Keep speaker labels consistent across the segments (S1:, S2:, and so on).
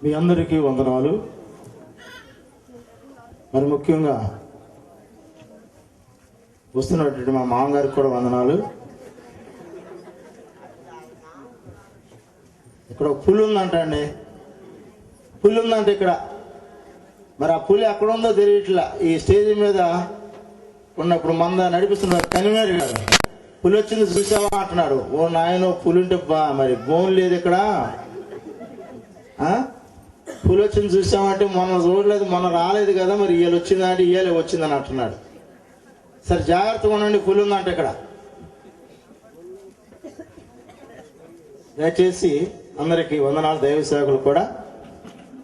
S1: మీ అందరికీ వందనాలు. మరి ముఖ్యంగా వస్తున్నటువంటి మా మామగారికి కూడా వందనాలు. ఇక్కడ ఒక పులి ఉందంట అండి, పులి ఉందంట ఇక్కడ. మరి ఆ పులి ఎక్కడ ఉందో తెలియట్లా. ఈ స్టేజ్ మీద ఉన్నప్పుడు మంద నడిపిస్తున్నారు కనివేరు గారు, పులి వచ్చింది చూసావా అంటున్నాడు. ఓ నాయన, పులి ఉంటే మరి బోన్ లేదు ఇక్కడ. పులి వచ్చింది చూసామంటే మొన్న చూడలేదు, మొన్న రాలేదు కదా, మరి ఇయ్యాల వచ్చిందా అంటే ఇయ్యాలే వచ్చిందని అంటున్నాడు. సరే జాగ్రత్తగా ఉండండి, పులి ఉందంట ఇక్కడ. దయచేసి అందరికీ వందనాలు. దైవ సేవకులు కూడా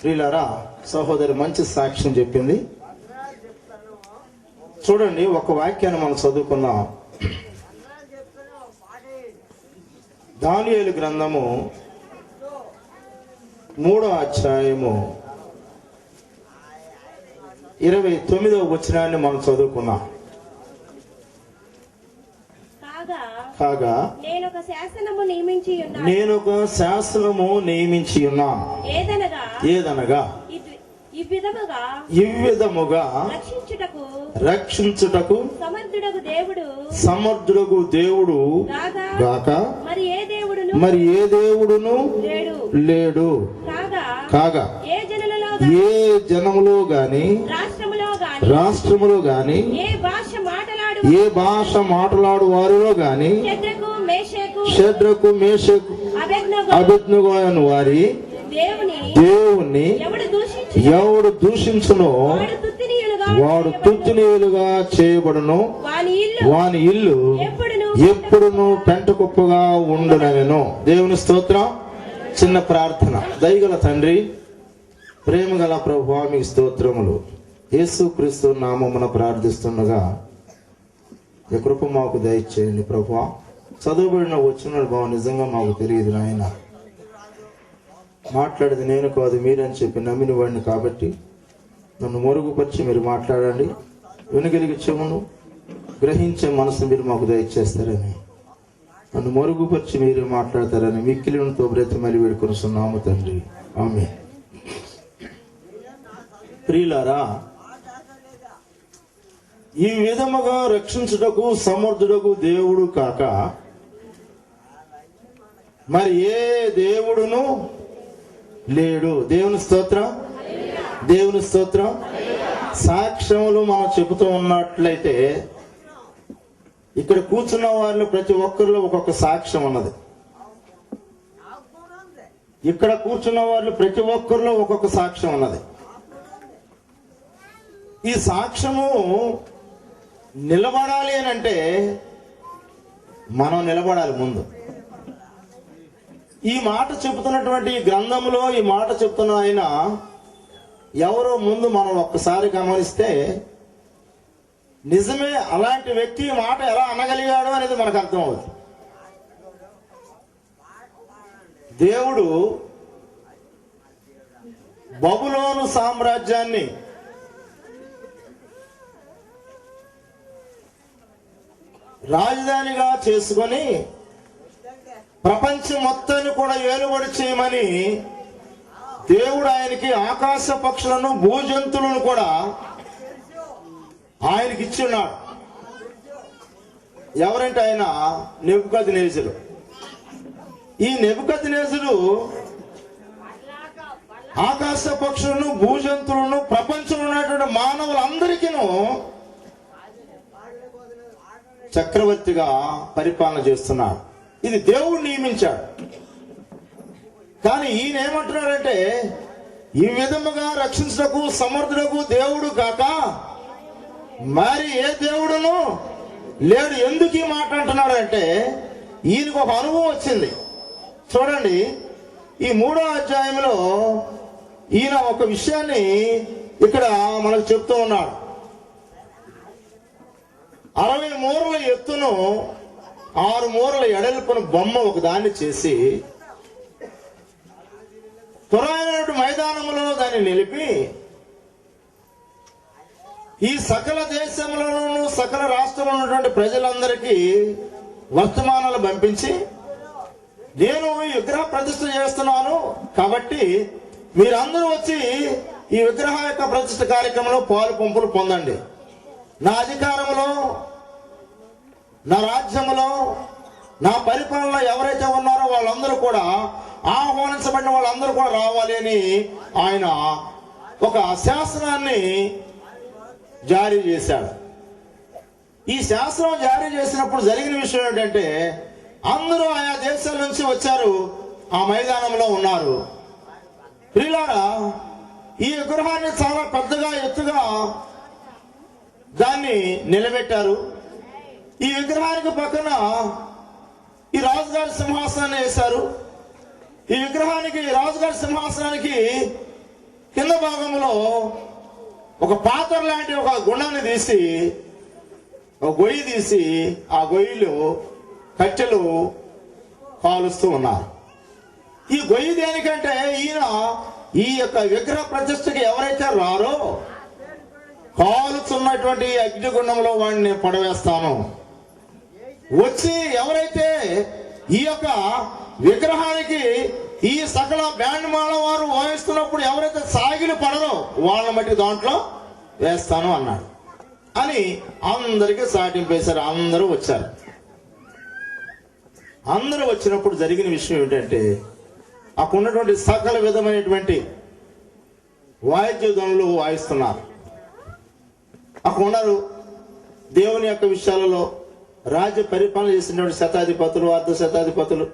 S1: ప్రియులారా, సహోదరి మంచి సాక్ష్యం చెప్పింది. చూడండి, ఒక వాక్యాన్ని మనం చదువుకుందాం. దానియేలు గ్రంథము 3వ అధ్యాయము 29వ వచనాన్ని మనం చదువుకున్నాం. కాగా నేను ఒక శాసనము నియమించి ఉన్నా, ఏదనగా ఇవ్విధముగా రక్షించుటకు సమర్థుడగు దేవుడు గాక మరి ఏ దేవుడును లేడు. కాగా ఏ జనములో గాని రాష్ట్రములో గాని ఏ భాష మాట్లాడు వారిలో గాని షద్రకు మేషకు అబేద్నెగో అను వారి దేవుణ్ణి ఎవడు దూషించునో వాడు తుత్తునీయులుగా చేయబడును, వాని ఇల్లు ఎప్పుడును పెంట కుప్పగా ఉండునెను. దేవుని స్తోత్రం. చిన్న ప్రార్థన. దయగల తండ్రి, ప్రేమగల ప్రభువా, మీకు స్తోత్రములు. యేసు క్రీస్తు నామమున ప్రార్థిస్తుండగా ఈ కృప మాకు దయచేయండి ప్రభువా. చదువుబడిన వచ్చిన బాబు నిజంగా మాకు తెలియదు నాయన. మాట్లాడేది నేను కాదు మీరని చెప్పి నమ్మిన వాడిని కాబట్టి నన్ను మరుగుపరిచి మీరు మాట్లాడండి. వినగలిగే చెవును, గ్రహించే మనసు మీరు మాకు దయచేస్తారని, నన్ను మరుగుపరిచి మీరు మాట్లాడతారని మిక్కిలితో బ్రతిమలి వేడుకొనుచున్నాము తండ్రి. ఆమేన్. ప్రియులారా, ఈ విధముగా రక్షించుటకు సమర్థుడకు దేవుడు కాక మరి ఏ దేవుడును లేడు. దేవుని స్తోత్రం, దేవుని స్తోత్రం. సాక్ష్యములు మనం చెబుతూ ఉన్నట్లయితే ఇక్కడ కూర్చున్న వాళ్ళు ప్రతి ఒక్కరిలో ఒక్కొక్క సాక్ష్యం ఉన్నది. ఇక్కడ కూర్చున్న వాళ్ళు ప్రతి ఒక్కరిలో ఒక్కొక్క సాక్ష్యం ఉన్నది. ఈ సాక్ష్యము నిలబడాలి అని అంటే మనం నిలబడాలి ముందు. ఈ మాట చెబుతున్నటువంటి ఈ గ్రంథంలో ఈ మాట చెప్తున్న ఆయన ఎవరో ముందు మనం ఒక్కసారి గమనిస్తే నిజమే అలాంటి వ్యక్తి మాట ఎలా అనగలిగాడు అనేది మనకు అర్థమవుతుంది. దేవుడు బబులోను సామ్రాజ్యాన్ని రాజధానిగా చేసుకొని ప్రపంచం మొత్తాన్ని కూడా ఏలుబడి చేయమని దేవుడు ఆయనకి ఆకాశ పక్షులను భూజంతువులను కూడా ఆయనకి ఇచ్చున్నాడు. ఎవరంటే ఆయన నెబుకద్నెజరు. ఈ నెబుకద్నెజరు ఆకాశ పక్షులను భూజంతువులను ప్రపంచంలో ఉన్నటువంటి మానవులందరికీ చక్రవర్తిగా పరిపాలన చేస్తున్నాడు. ఇది దేవుడు నియమించాడు. కానీ ఈయన ఏమంటున్నాడంటే ఈ విధముగా రక్షించటకు సమర్థుడకు దేవుడు కాక మరి ఏ దేవుడును లేడు. ఎందుకు ఈ మాట అంటున్నాడు అంటే ఈయనకు ఒక అనుభవం వచ్చింది. చూడండి, ఈ 3వ అధ్యాయంలో ఈయన ఒక విషయాన్ని ఇక్కడ మనకు చెప్తూ ఉన్నాడు. 60 మూరల ఎత్తును 6 మూరల ఎడల్పును బొమ్మ ఒక దాన్ని చేసి పురాణమైన మైదానంలో దాన్ని నిలిపి ఈ సకల దేశంలోనూ సకల రాష్ట్రంలో ఉన్నటువంటి ప్రజలందరికీ వర్తమానాలు పంపించి నేను విగ్రహ ప్రతిష్ఠ చేస్తున్నాను కాబట్టి మీరందరూ వచ్చి ఈ విగ్రహ యొక్క ప్రతిష్ఠ కార్యక్రమంలో పాలు పంపులు పొందండి. నా అధికారంలో, నా రాజ్యంలో, నా పరిపాలనలో ఎవరైతే ఉన్నారో వాళ్ళందరూ కూడా, ఆహ్వానించబడిన వాళ్ళందరూ కూడా రావాలి అని ఆయన ఒక శాసనాన్ని జారీ చేశాడు. ఈ శాసనం జారీ చేసినప్పుడు జరిగిన విషయం ఏంటంటే, అందరూ ఆయా దేశాల నుంచి వచ్చారు, ఆ మైదానంలో ఉన్నారు. ప్రియులారా, ఈ విగ్రహాన్ని చాలా పెద్దగా ఎత్తుగా దాన్ని నిలబెట్టారు. ఈ విగ్రహానికి పక్కన ఈ రాజుగారి సింహాసనాన్ని వేశారు. ఈ విగ్రహానికి, రాజుగారి సింహాసనానికి కింద భాగంలో ఒక పాత్ర లాంటి ఒక గుండాన్ని తీసి, ఒక గొయ్యి తీసి, ఆ గొయ్యిలో కట్టెలు కాలుస్తూ ఉన్నారు. ఈ గొయ్యి దేనికంటే, ఈయన ఈ యొక్క విగ్రహ ప్రతిష్టకి ఎవరైతే రారో కాలుతున్నటువంటి అగ్నిగుండంలో వాడిని పడవేస్తాను. వచ్చి ఎవరైతే ఈ యొక్క విగ్రహానికి ఈ సకల బ్యాండ్ మేళం వారు వాయిస్తున్నప్పుడు ఎవరైతే సాగిలు పడరో వాళ్ళని బట్టి దాంట్లో వేస్తాను అన్నాడు అని అందరికీ సాటింపేశారు. అందరూ వచ్చారు. అందరూ వచ్చినప్పుడు జరిగిన విషయం ఏంటంటే, అక్కడ ఉన్నటువంటి సకల విధమైనటువంటి వాయిద్యుధనులు వాయిస్తున్నారు. అక్కడ ఉన్నారు దేవుని యొక్క విషయాలలో రాజ్య పరిపాలన చేసినటువంటి శతాధిపతులు, అర్ధ శతాధిపతులు,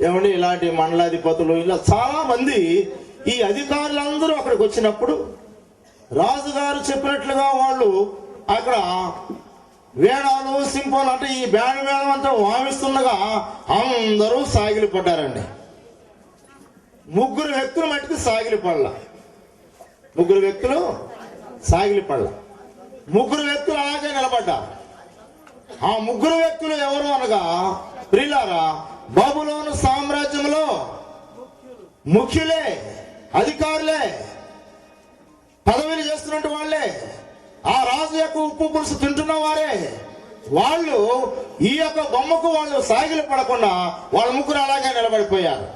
S1: ఏమండి ఇలాంటి మండలాధిపతులు, ఇలా చాలా మంది ఈ అధికారులందరూ అక్కడికి వచ్చినప్పుడు రాజుగారు చెప్పినట్లుగా వాళ్ళు అక్కడ వేణాలు, సింపాలు అంటే ఈ బ్యాండ్ మేళం అంతా వామిస్తుండగా అందరూ సాగిలి పడ్డారండి. ముగ్గురు వ్యక్తులు మట్టుకు సాగిలి పడల. ముగ్గురు వ్యక్తులు సాగిలి పడల. ముగ్గురు వ్యక్తులు అలాగే నిలబడ్డారు. ఆ ముగ్గురు వ్యక్తులు ఎవరు అనగా, ప్రియులారా, బబులోను సామ్రాజ్యంలో ముఖ్యులే, అధికారులే, పదవిలు చేస్తున్నట్టు వాళ్ళే, ఆ రాజు యొక్క ఉప్పు పులుసు తింటున్న వారే. వాళ్ళు ఈ యొక్క బొమ్మకు వాళ్ళు సాగిలి పడకుండా వాళ్ళ ముగ్గురు అలాగే నిలబడిపోయారు.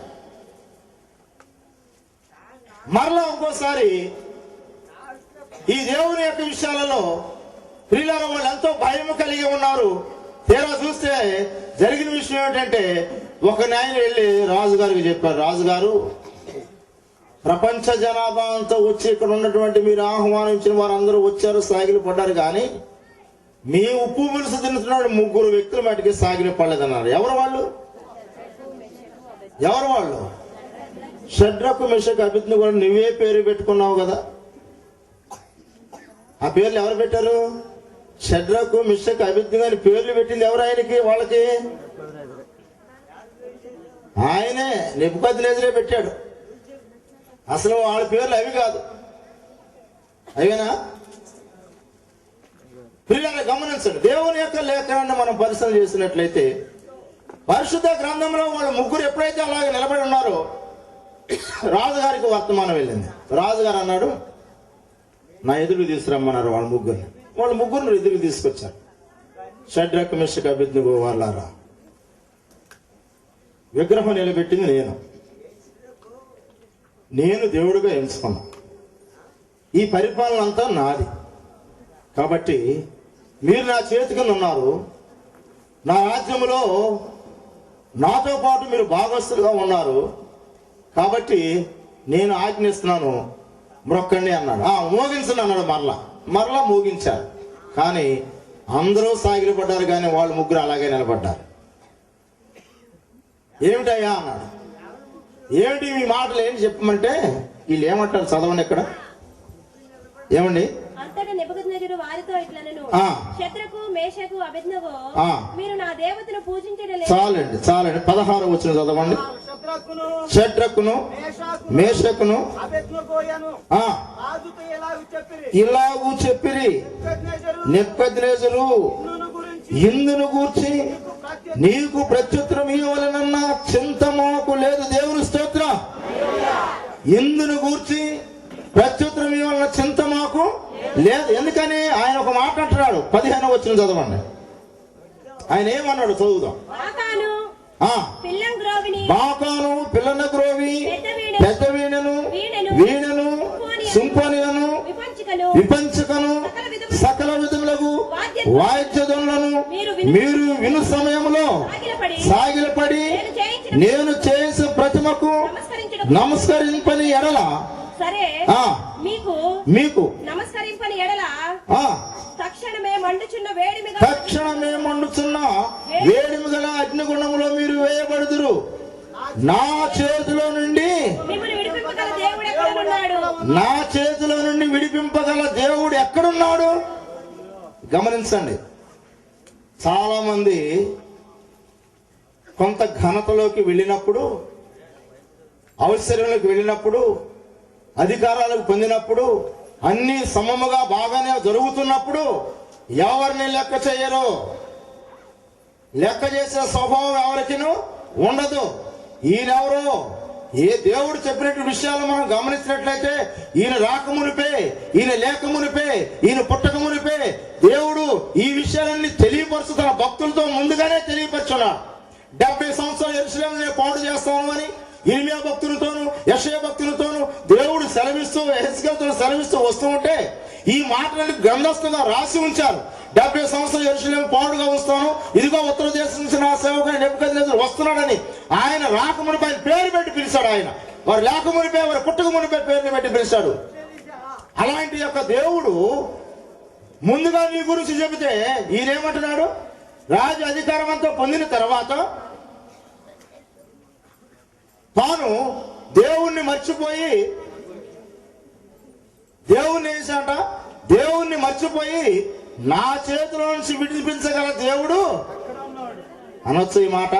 S1: మరలా ఇంకోసారి ఈ దేవుని యొక్క విషయాలలో ప్రియులారా వాళ్ళు ఎంతో భయం కలిగి ఉన్నారు. తీరా చూస్తే జరిగిన విషయం ఏంటంటే, ఒక న్యాయం వెళ్ళి రాజుగారికి చెప్పారు, రాజుగారు ప్రపంచ జనాభా అంతా వచ్చి ఇక్కడ ఉన్నటువంటి మీరు ఆహ్వానించిన వారందరూ వచ్చారు, సాగిలి పడ్డారు, కానీ మీ ఉప్పు పులుసు తింటున్న ముగ్గురు వ్యక్తులు మటుకి సాగిలి పడలేదన్నారు. ఎవరు వాళ్ళు? ఎవరు వాళ్ళు? షడ్రకు, మెషకు, అబేద్నెగో కూడా నువ్వే పేరు పెట్టుకున్నావు కదా. ఆ పేర్లు ఎవరు పెట్టారు? షడ్రకు, మెషకు, అబేద్నెగో అని పేర్లు పెట్టింది ఎవరు? ఆయనకి, వాళ్ళకి ఆయనే నెబుకద్నెజరే పెట్టాడు. అసలు వాళ్ళ పేర్లు అవి కాదు. అవేనా? ప్రియులారా గమనించండి, దేవుని యొక్క లేఖనాన్ని మనం పరిశీలన చేసినట్లయితే పరిశుద్ధ గ్రంథంలో వాళ్ళ ముగ్గురు ఎప్పుడైతే అలాగే నిలబడి ఉన్నారో రాజుగారికి వర్తమానం వెళ్ళింది. రాజుగారు అన్నాడు, నా ఎదురు తీసుకురమ్మన్నారు వాళ్ళ ముగ్గురిని. వాళ్ళ ముగ్గురు ఎదురు తీసుకొచ్చారు. షడ్రకు, మెషకు, అబేద్నెగో వాళ్ళారా, విగ్రహం నిలబెట్టింది నేను దేవుడిగా ఎంచుకున్నా, ఈ పరిపాలన అంతా నాది, కాబట్టి మీరు నా చేతి కింద ఉన్నారు, నా రాజ్యంలో నాతో పాటు మీరు భాగస్తులుగా ఉన్నారు, కాబట్టి నేను ఆజ్ఞిస్తున్నాను, మ్రొక్కండి అన్నాడు. మోగించండి అన్నాడు. మరలా మోగించారు. కానీ అందరూ సాగిలి పడ్డారు, కానీ వాళ్ళు ముగ్గురు అలాగే నిలబడ్డారు. ఏమిటయ్యా అన్నాడు. ఏమిటి మీ మాటలు ఏంటి చెప్పమంటే, వీళ్ళు ఏమంటారు చదవండి ఇక్కడ. ఏమండి?
S2: అంతటా నెబుకద్నెజరు వారితో ఇట్లనెను, షద్రకు, మేషకు, అబేద్నెగో, మీరు నా దేవతను పూజించలేదు.
S1: చాలండి 16వ వచనం చదవండి. షడ్రకును, మేషకును ఇలాగూ చెప్పిరి, నెబుకద్నెజరు ఇందును గూర్చి నీకు ప్రత్యుత్తరం ఇవ్వాలనన్న చింత మాకు లేదు. దేవుని స్తోత్రం. ఇందును గూర్చి ప్రత్యుత్తరం ఇవ్వాలన్న చింత మాకు లేదు. ఎందుకని? ఆయన ఒక మాట అంటున్నాడు. 15వ వచనం చదవండి. ఆయన ఏమన్నాడు చదువుదాం.
S2: పిల్లం గ్రోవిని
S1: బాకాను, పిల్లన గ్రోవి, పెద్ద వీణను, వీణను, సింఫోనిలను, విపంచకను, సకల విధములకు వాయిద్యములను మీరు విను సమయంలో సాగిలపడి నేను చేసిన ప్రతిమకు నమస్కరింపని ఎడల
S2: సరే
S1: మీకు
S2: నమస్కరింపని ఎడల తక్షణమే మండుచున్న
S1: వేడిమి గల అగ్నిగుండములో మీరు వేయబడుదురు. నా చేతిలో నుండి విడిపింపగల దేవుడు ఎక్కడున్నాడు? గమనించండి, చాలా మంది కొంత ఘనతలోకి వెళ్ళినప్పుడు, ఔశ్వర్యంలోకి వెళ్ళినప్పుడు, అధికారాలకు పొందినప్పుడు, అన్ని సమముగా బాగానే జరుగుతున్నప్పుడు ఎవరిని లెక్క చేయరు. లెక్క చేసే స్వభావం ఎవరికినూ ఉండదు. ఈయనెవరో ఏ దేవుడు చెప్పినట్టు విషయాలు మనం గమనించినట్లయితే ఈయన రాకమునిపే, ఈయన లేకమునిపే, ఈయన పుట్టకమునిపే దేవుడు ఈ విషయాలన్నీ తెలియపరుచు తన భక్తులతో ముందుగానే తెలియపరచున్నాడు. 70 సంవత్సరాలు యెరూషలేమును నేను పాడు చేస్తాను అని ఇర్మియా భక్తులతోనూ యెషయా భక్తులతోనూ దేవుడు సెలవిస్తూ యెహెజ్కేలుతో సెలవిస్తూ వస్తూ ఉంటే ఈ మాటలను గ్రంథస్థంగా రాసి ఉంచారు. 70 సంవత్సరాలు యెరూషలేము పాడుగా వస్తాను, ఇదిగో ఉత్తర దేశం నుంచి నా సేవకుడు నెబుకద్నెజరు వస్తున్నాడని ఆయన రాకమునిపై ఆయన పేరు పెట్టి పిలిచాడు. ఆయన వారు లేకమునిపై, వారి పుట్టకమునిపై పేరుని పెట్టి పిలిచాడు. అలాంటి యొక్క దేవుడు ముందుగా నీ గురించి చెబితే ఈయనేమంటున్నాడు? రాజు అధికారం అంతా పొందిన తర్వాత తాను దేవుణ్ణి మర్చిపోయి దేవుణ్ణి మర్చిపోయి నా చేతిలో నుంచి విడిపించగల దేవుడు అనొచ్చు. ఈ మాట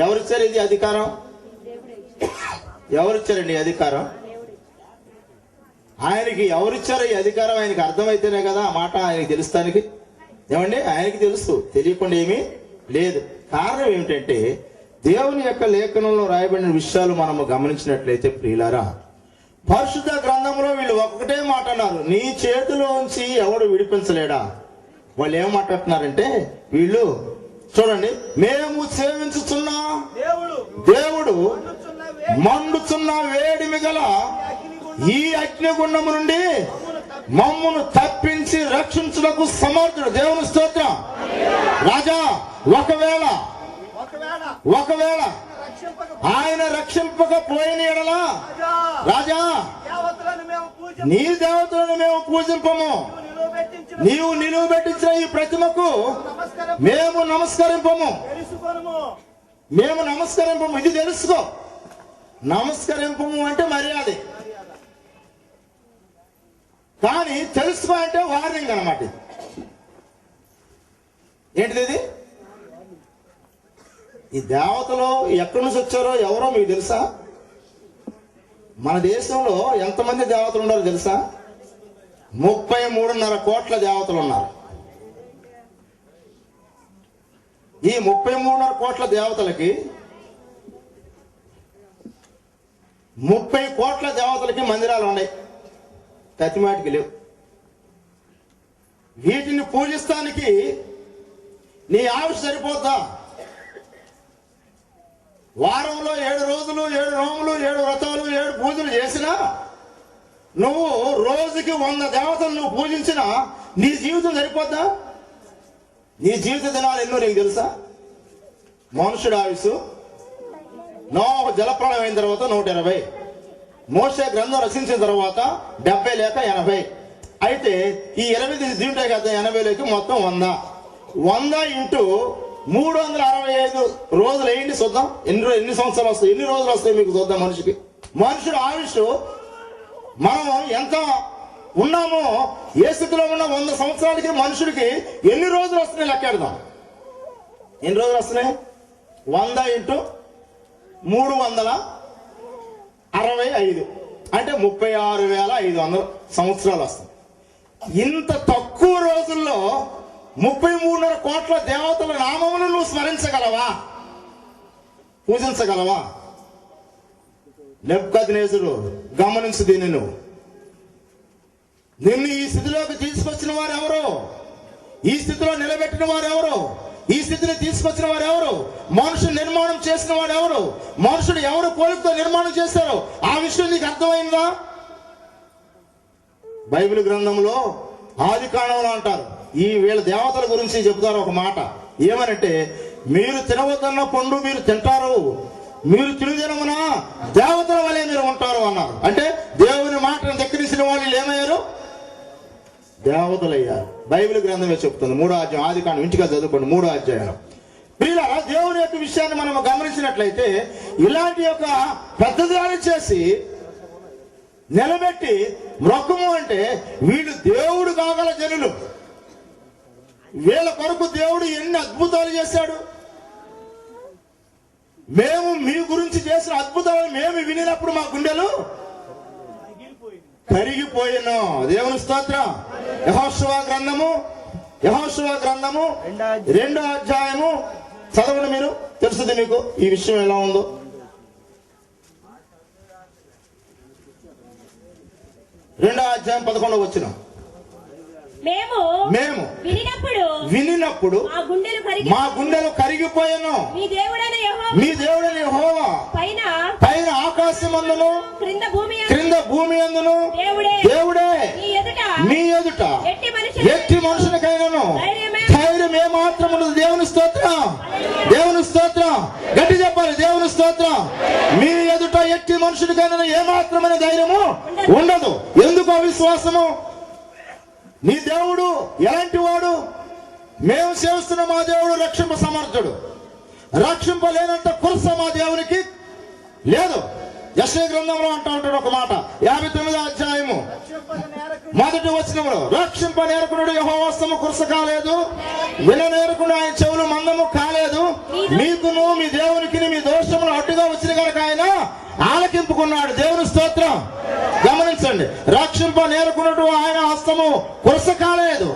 S1: ఎవరిచ్చారు? ఇది అధికారం ఎవరిచ్చారండి? ఈ అధికారం ఆయనకి ఎవరిచ్చారు? ఈ అధికారం ఆయనకి అర్థమైతేనే కదా ఆ మాట ఆయనకి తెలుస్తానికి. ఏమండి, ఆయనకి తెలుసు, తెలియకుండా ఏమీ లేదు. కారణం ఏమిటంటే దేవుని యొక్క లేఖనంలో రాయబడిన విషయాలు మనము గమనించినట్లయితే ప్రియులారా, పరిశుద్ధ గ్రంథంలో వీళ్ళు ఒకటే మాట అన్నారు, నీ చేతిలోంచి ఎవడు విడిపించలేడా. వాళ్ళు ఏం మాట్లాడుతున్నారంటే వీళ్ళు చూడండి, మేము సేవించుచున్న దేవుడు మండుచున్న వేడిమి గల ఈ అగ్నిగుండము నుండి మమ్మును తప్పించి రక్షించుటకు సమర్థుడు. దేవుని స్తోత్రం. రాజా, ఒకవేళ ఆయన రక్షింపకపోయిన ఎడల రాజా నీ దేవతలను మేము పూజింపము, నీవు నిలువబెట్టించిన ఈ ప్రతిమకు మేము నమస్కరింపము. ఇది తెలుసుకో. నమస్కరింపము అంటే మర్యాద, కానీ తెలుసుకో అంటే వార్నింగ్ అన్నమాట. ఏంటిది ఇది? ఈ దేవతలు ఎక్కడి నుంచి వచ్చారో ఎవరో మీకు తెలుసా? మన దేశంలో ఎంతమంది దేవతలు ఉన్నారో తెలుసా? 33.5 కోట్ల దేవతలు ఉన్నారు. ఈ 33.5 కోట్ల దేవతలకి 30 కోట్ల దేవతలకి మందిరాలు ఉన్నాయి, తతిమాటికి లేవు. వీటిని పూజిస్తానికి నీ ఆయుష్ సరిపోద్దా? వారంలో 7 రోజులు 7 నోములు 7 వ్రతాలు 7 పూజలు చేసినా, నువ్వు రోజుకి 100 దేవతలు నువ్వు పూజించినా నీ జీవితం సరిపోద్దా? నీ జీవిత దినాలు ఎన్నో నీకు తెలుసా? మనుషుడు ఆయుసు నోహు జలప్రళయం అయిన తర్వాత 120, మోషే గ్రంథం రచించిన తర్వాత 70 లేక 80. అయితే ఈ 20 దీంట్లో కదా 80లోకి మొత్తం 100. 100 ఇంటూ 365 రోజులు వేయండి, చూద్దాం ఎన్ని సంవత్సరాలు వస్తాయి, ఎన్ని రోజులు వస్తాయి మీకు చూద్దాం. మనుషుడు ఆయుష్ మనం ఎంత ఉన్నామో ఏ స్థితిలో ఉన్న 100 సంవత్సరాలకి మనుషుడికి ఎన్ని రోజులు వస్తున్నాయి లెక్కెడదాం. ఎన్ని రోజులు వస్తున్నాయి? 100 ఇంటూ 365 అంటే 36,500 సంవత్సరాలు వస్తాయి. ఇంత తక్కువ రోజుల్లో 33.5 కోట్ల దేవతల నామమును నువ్వు స్మరించగలవా? పూజించగలవా? నెబుకద్నెజరు గమనించు దీన్ని. నిన్ను ఈ స్థితిలోకి తీసుకొచ్చిన వారు ఎవరో, ఈ స్థితిలో నిలబెట్టిన వారు ఎవరో, ఈ స్థితిని తీసుకొచ్చిన వారు ఎవరు? మనుషుడు నిర్మాణం చేసిన వాడు ఎవరు? మనుషుడు ఎవరు పోలికతో నిర్మాణం చేశారో ఆ విషయం నీకు అర్థమైందా? బైబిల్ గ్రంథంలో ఆది కాండంలో అంటారు, ఈ వీళ్ళ దేవతల గురించి చెబుతారు ఒక మాట. ఏమనంటే, మీరు తినవద్దన్న పండు మీరు తింటారు, మీరు తినుదినమున దేవతల వలె మీరు ఉంటారు అన్నారు. అంటే దేవుని మాటను దక్కించిన వాళ్ళు ఏమయ్యారు? దేవతలయ్యారు. బైబిల్ గ్రంథమే చెప్తుంది. 3వ అధ్యాయం ఆది కాండం, ఇంటిగా చదువుకోండి 3వ అధ్యాయం. ప్రియులారా, దేవుని యొక్క విషయాన్ని మనం గమనించినట్లయితే ఇలాంటి యొక్క పెద్దదాన్ని చేసి నిలబెట్టి మొక్కము అంటే వీళ్ళు దేవుడు కాగల జనులు. వీళ్ళ కొరకు దేవుడు ఎన్ని అద్భుతాలు చేశాడు. మేము మీ గురించి చేసిన అద్భుతాలు మేము వినినప్పుడు మా గుండెలు కరిగిపోయాను. దేవుని స్తోత్రం. యెహోషువ గ్రంథము 2వ అధ్యాయము చదవండి. మీరు తెలుస్తుంది మీకు ఈ విషయం ఎలా ఉందో. 2వ అధ్యాయం 11వ వచనం. మేము వినినప్పుడు మా గుండెలు కరిగిపోయాను. మీ దేవుడైన యెహోవా పైన ఆకాశమందును క్రింద భూమి అందును దేవుడే మీ ఎదుట ఎట్టి మనుషునికైనను ధైర్యం ఏమాత్రం ఉండదు. దేవుని స్తోత్రం, దేవుని స్తోత్రం. గట్టి చెప్పాలి, దేవుని స్తోత్రం. మీ ఎదుట ఎట్టి మనుషునికైనా ఏమాత్రమైన ధైర్యము ఉండదు. ఎందుకు అవిశ్వాసము? నీ దేవుడు ఎలాంటి వాడు? మేము సేవిస్తున్న మా దేవుడు రక్షింప సమర్థుడు. రక్షింపలేనంత కుర్స మా దేవునికి లేదు. యెషయా గ్రంథంలో అంటూ ఉంటాడు ఒక మాట, 59వ అధ్యాయము 1వ వచనంలో, రక్షింప నేర్కునుడు యెహోవా హస్తము కుర్స కాలేదు, విననేర్కుడు ఆయన చెవులు మందము కాలేదు. మీకును మీ దేవునికి మీ దోషములు అడ్డుగా వచ్చిన కనుక ఆయన ఆలకింపుకున్నాడు. దేవుని స్తోత్రం. గమనించండి, రక్షింప నేర్కున్నట్టు ఆయన హస్తము కురస కాలేదు,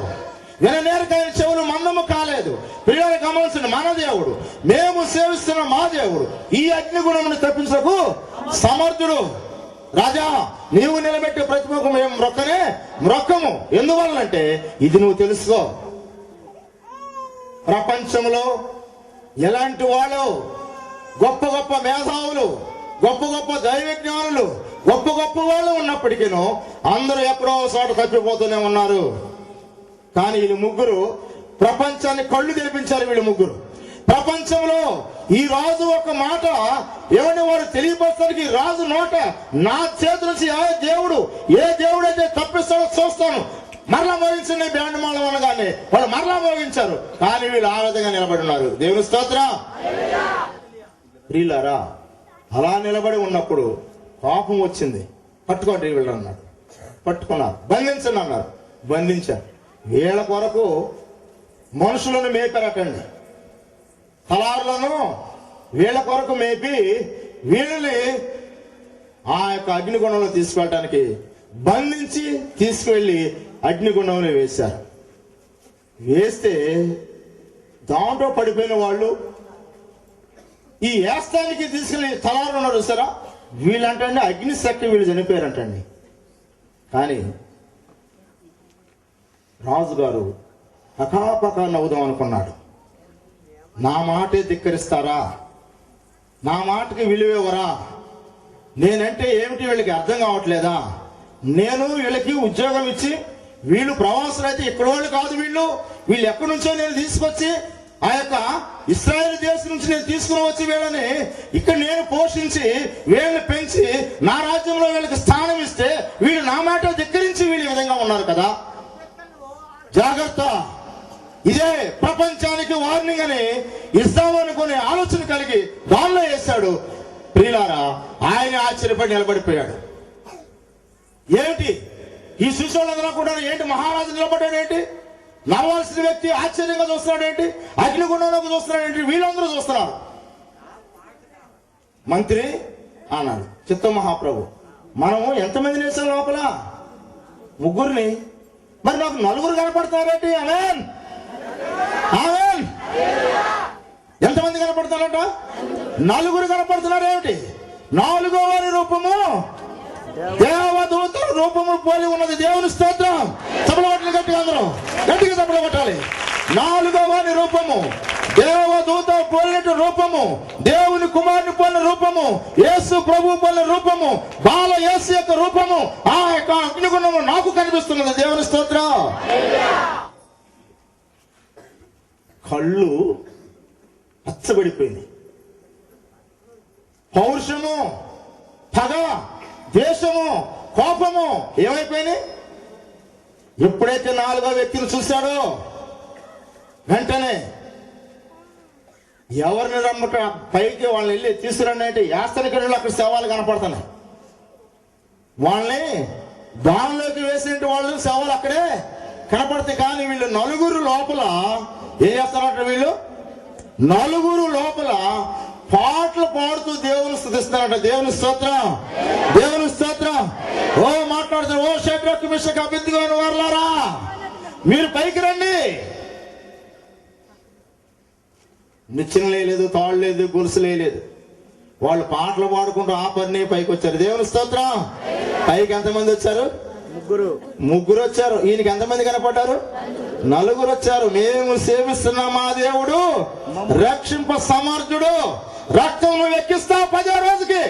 S1: విననేరుకు ఆయన చెవులు మందము కాలేదు. ప్రియులు గమనించండి, మన దేవుడు, మేము సేవిస్తున్న మా దేవుడు ఈ అగ్నిగుణమును తప్పించకు సమర్థుడు. రాజా, నీవు నిలబెట్టే ప్రతిమకు మేము మ్రొక్కము. ఎందువల్లంటే ఇది నువ్వు తెలుసుకో, ప్రపంచంలో ఎలాంటి వాళ్ళు గొప్ప గొప్ప మేధావులు, గొప్ప గొప్ప దైవజ్ఞానులు, గొప్ప గొప్ప వాళ్ళు ఉన్నప్పటికీను అందరూ ఎక్కడో చోట తప్పిపోతూనే ఉన్నారు. కానీ వీళ్ళు ముగ్గురు ప్రపంచాన్ని కళ్ళు తెరిపించారు. వీళ్ళు ముగ్గురు ప్రపంచంలో ఈ రాజు ఒక మాట ఏమని వారు తెలియపరచడానికి, రాజు నోట నా చేతి నుంచి ఏ దేవుడు అయితే తప్పిస్తాడో చూస్తాను, మరలా మోగించండి బ్యాండ్ మాలం అనగానే వాళ్ళు మరలా మోగించారు. కానీ వీళ్ళు ఆ విధంగా నిలబడి ఉన్నారు. దేవుని స్తోత్రం. ప్రియులారా, అలా నిలబడి ఉన్నప్పుడు కోపం వచ్చింది. పట్టుకోండి వీళ్ళు అన్నాడు. పట్టుకున్నారు. బంధించండి అన్నారు. బంధించారు. వీళ్ళ కొరకు మనుషులను మేపారటండి. తలారులను వీళ్ళ కొరకు మేపి వీళ్ళని ఆ యొక్క అగ్నిగుండంలో తీసుకెళ్ళటానికి బంధించి తీసుకువెళ్ళి అగ్నిగుండంలో వేశారు. వేస్తే దాంట్లో పడిపోయిన వాళ్ళు ఈ వేస్తానికి తీసుకెళ్లి తలారు ఉన్నారు చూసారా, వీళ్ళంటండి అగ్ని శక్తి వీళ్ళు చనిపోయారంటండి. కానీ రాజుగారు పకాపకా నవ్వుదాం అనుకున్నాడు. నా మాటే ధిక్కరిస్తారా? నా మాటకి విలువేవరా? నేనంటే ఏమిటి వీళ్ళకి అర్థం కావట్లేదా? నేను వీళ్ళకి ఉద్యోగం ఇచ్చి, వీళ్ళు ప్రవాసులు అయితే ఇక్కడ వాళ్ళు కాదు, వీళ్ళు ఎక్కడి నుంచో నేను తీసుకొచ్చి ఆ యొక్క ఇశ్రాయేలు దేశం నుంచి నేను తీసుకుని వచ్చి వీళ్ళని ఇక్కడ నేను పోషించి వీళ్ళని పెంచి నా రాజ్యంలో వీళ్ళకి స్థానం ఇస్తే వీళ్ళు నా మాట ధిక్కరించి వీళ్ళు ఈ విధంగా ఉన్నారు కదా. జాగ్రత్త, ఇదే ప్రపంచానికి వార్నింగ్ అని ఇస్తామనుకునే ఆలోచన కలిగి దానిలో వేశాడు. ప్రియులారా, ఆయన ఆశ్చర్యపడి నిలబడిపోయాడు. ఏమిటి ఈ శిష్యులందరూ కూడా, ఏంటి మహారాజు నిలబడ్డాడు ఏంటి? నవ్వాల్సిన వ్యక్తి ఆశ్చర్యంగా చూస్తున్నాడు ఏంటి? అగ్నిగుండంలోకి చూస్తున్నాడు ఏంటి? వీళ్ళందరూ చూస్తున్నారు. మంత్రి అన్నాడు, చిత్త మహాప్రభు, మనము ఎంతమంది వేసాం లోపల? ముగ్గురిని. మరి నాకు నలుగురు కనపడతారేంటి? ఆమేన్, ఆమేన్. ఎంతమంది కనపడతారట? నలుగురు కనపడుతున్నారు. ఏమిటి? 4వ వారి రూపము దేవదూత రూపము పోలి ఉన్నది. దేవుని స్తోత్రం. చప్పట్లు కొట్టాలి గట్టిగా, అందరూ గట్టిగా చప్పట్లు కొట్టాలి. 4వ వారి రూపము దేవదూత పోలిన రూపము, దేవుని కుమారుని పోలిన రూపము, యేసు ప్రభు పోలిన రూపము, బాల యేసు యొక్క రూపము, ఆ యొక్క అగ్నిగుణము నాకు కనిపిస్తున్నది. దేవుని స్తోత్రం. కళ్ళు పచ్చబడిపోయింది. పౌరుషము, పగ, ద్వేషము, కోపము ఏమైపోయినాయి? ఎప్పుడైతే నాలుగో వ్యక్తిని చూశాడో వెంటనే ఎవరిని రమ్మట పైకి వాళ్ళని వెళ్ళి తీసుకురండి అంటే యాస్తనికి అక్కడ శవాలు కనపడుతున్నాయి. వాళ్ళని దానిలోకి వేసినట్టు వాళ్ళు శవాలు అక్కడే కనపడతాయి. కానీ వీళ్ళు నలుగురు లోపల ఏం చేస్తారంట? వీళ్ళు నలుగురు లోపల పాటలు పాడుతూ దేవుని స్తుతిస్తున్నారట. దేవుని స్తోత్రం, దేవుని స్తోత్రం. ఓ మాట్లాడుతున్నారు, ఓ షడ్రకు మిషకు అబేద్నెగో వారలారా, మీరు పైకి రండి. నిచ్చెన లేదు, తాళ్ళు లేదు, గొలుసు లేదు. వాళ్ళు పాటలు పాడుకుంటూ ఆ పని పైకి వచ్చారు. దేవుని స్తోత్రం. పైకి ఎంతమంది వచ్చారు? ముగ్గురు వచ్చారు. ఈయనకి ఎంతమంది కనపడ్డారు? నలుగురు వచ్చారు. మేము సేవిస్తున్న మా దేవుడు రక్షింప సమర్థుడు, రక్తం నువ్వు ఎక్కిస్తావు 10వ రోజుకి.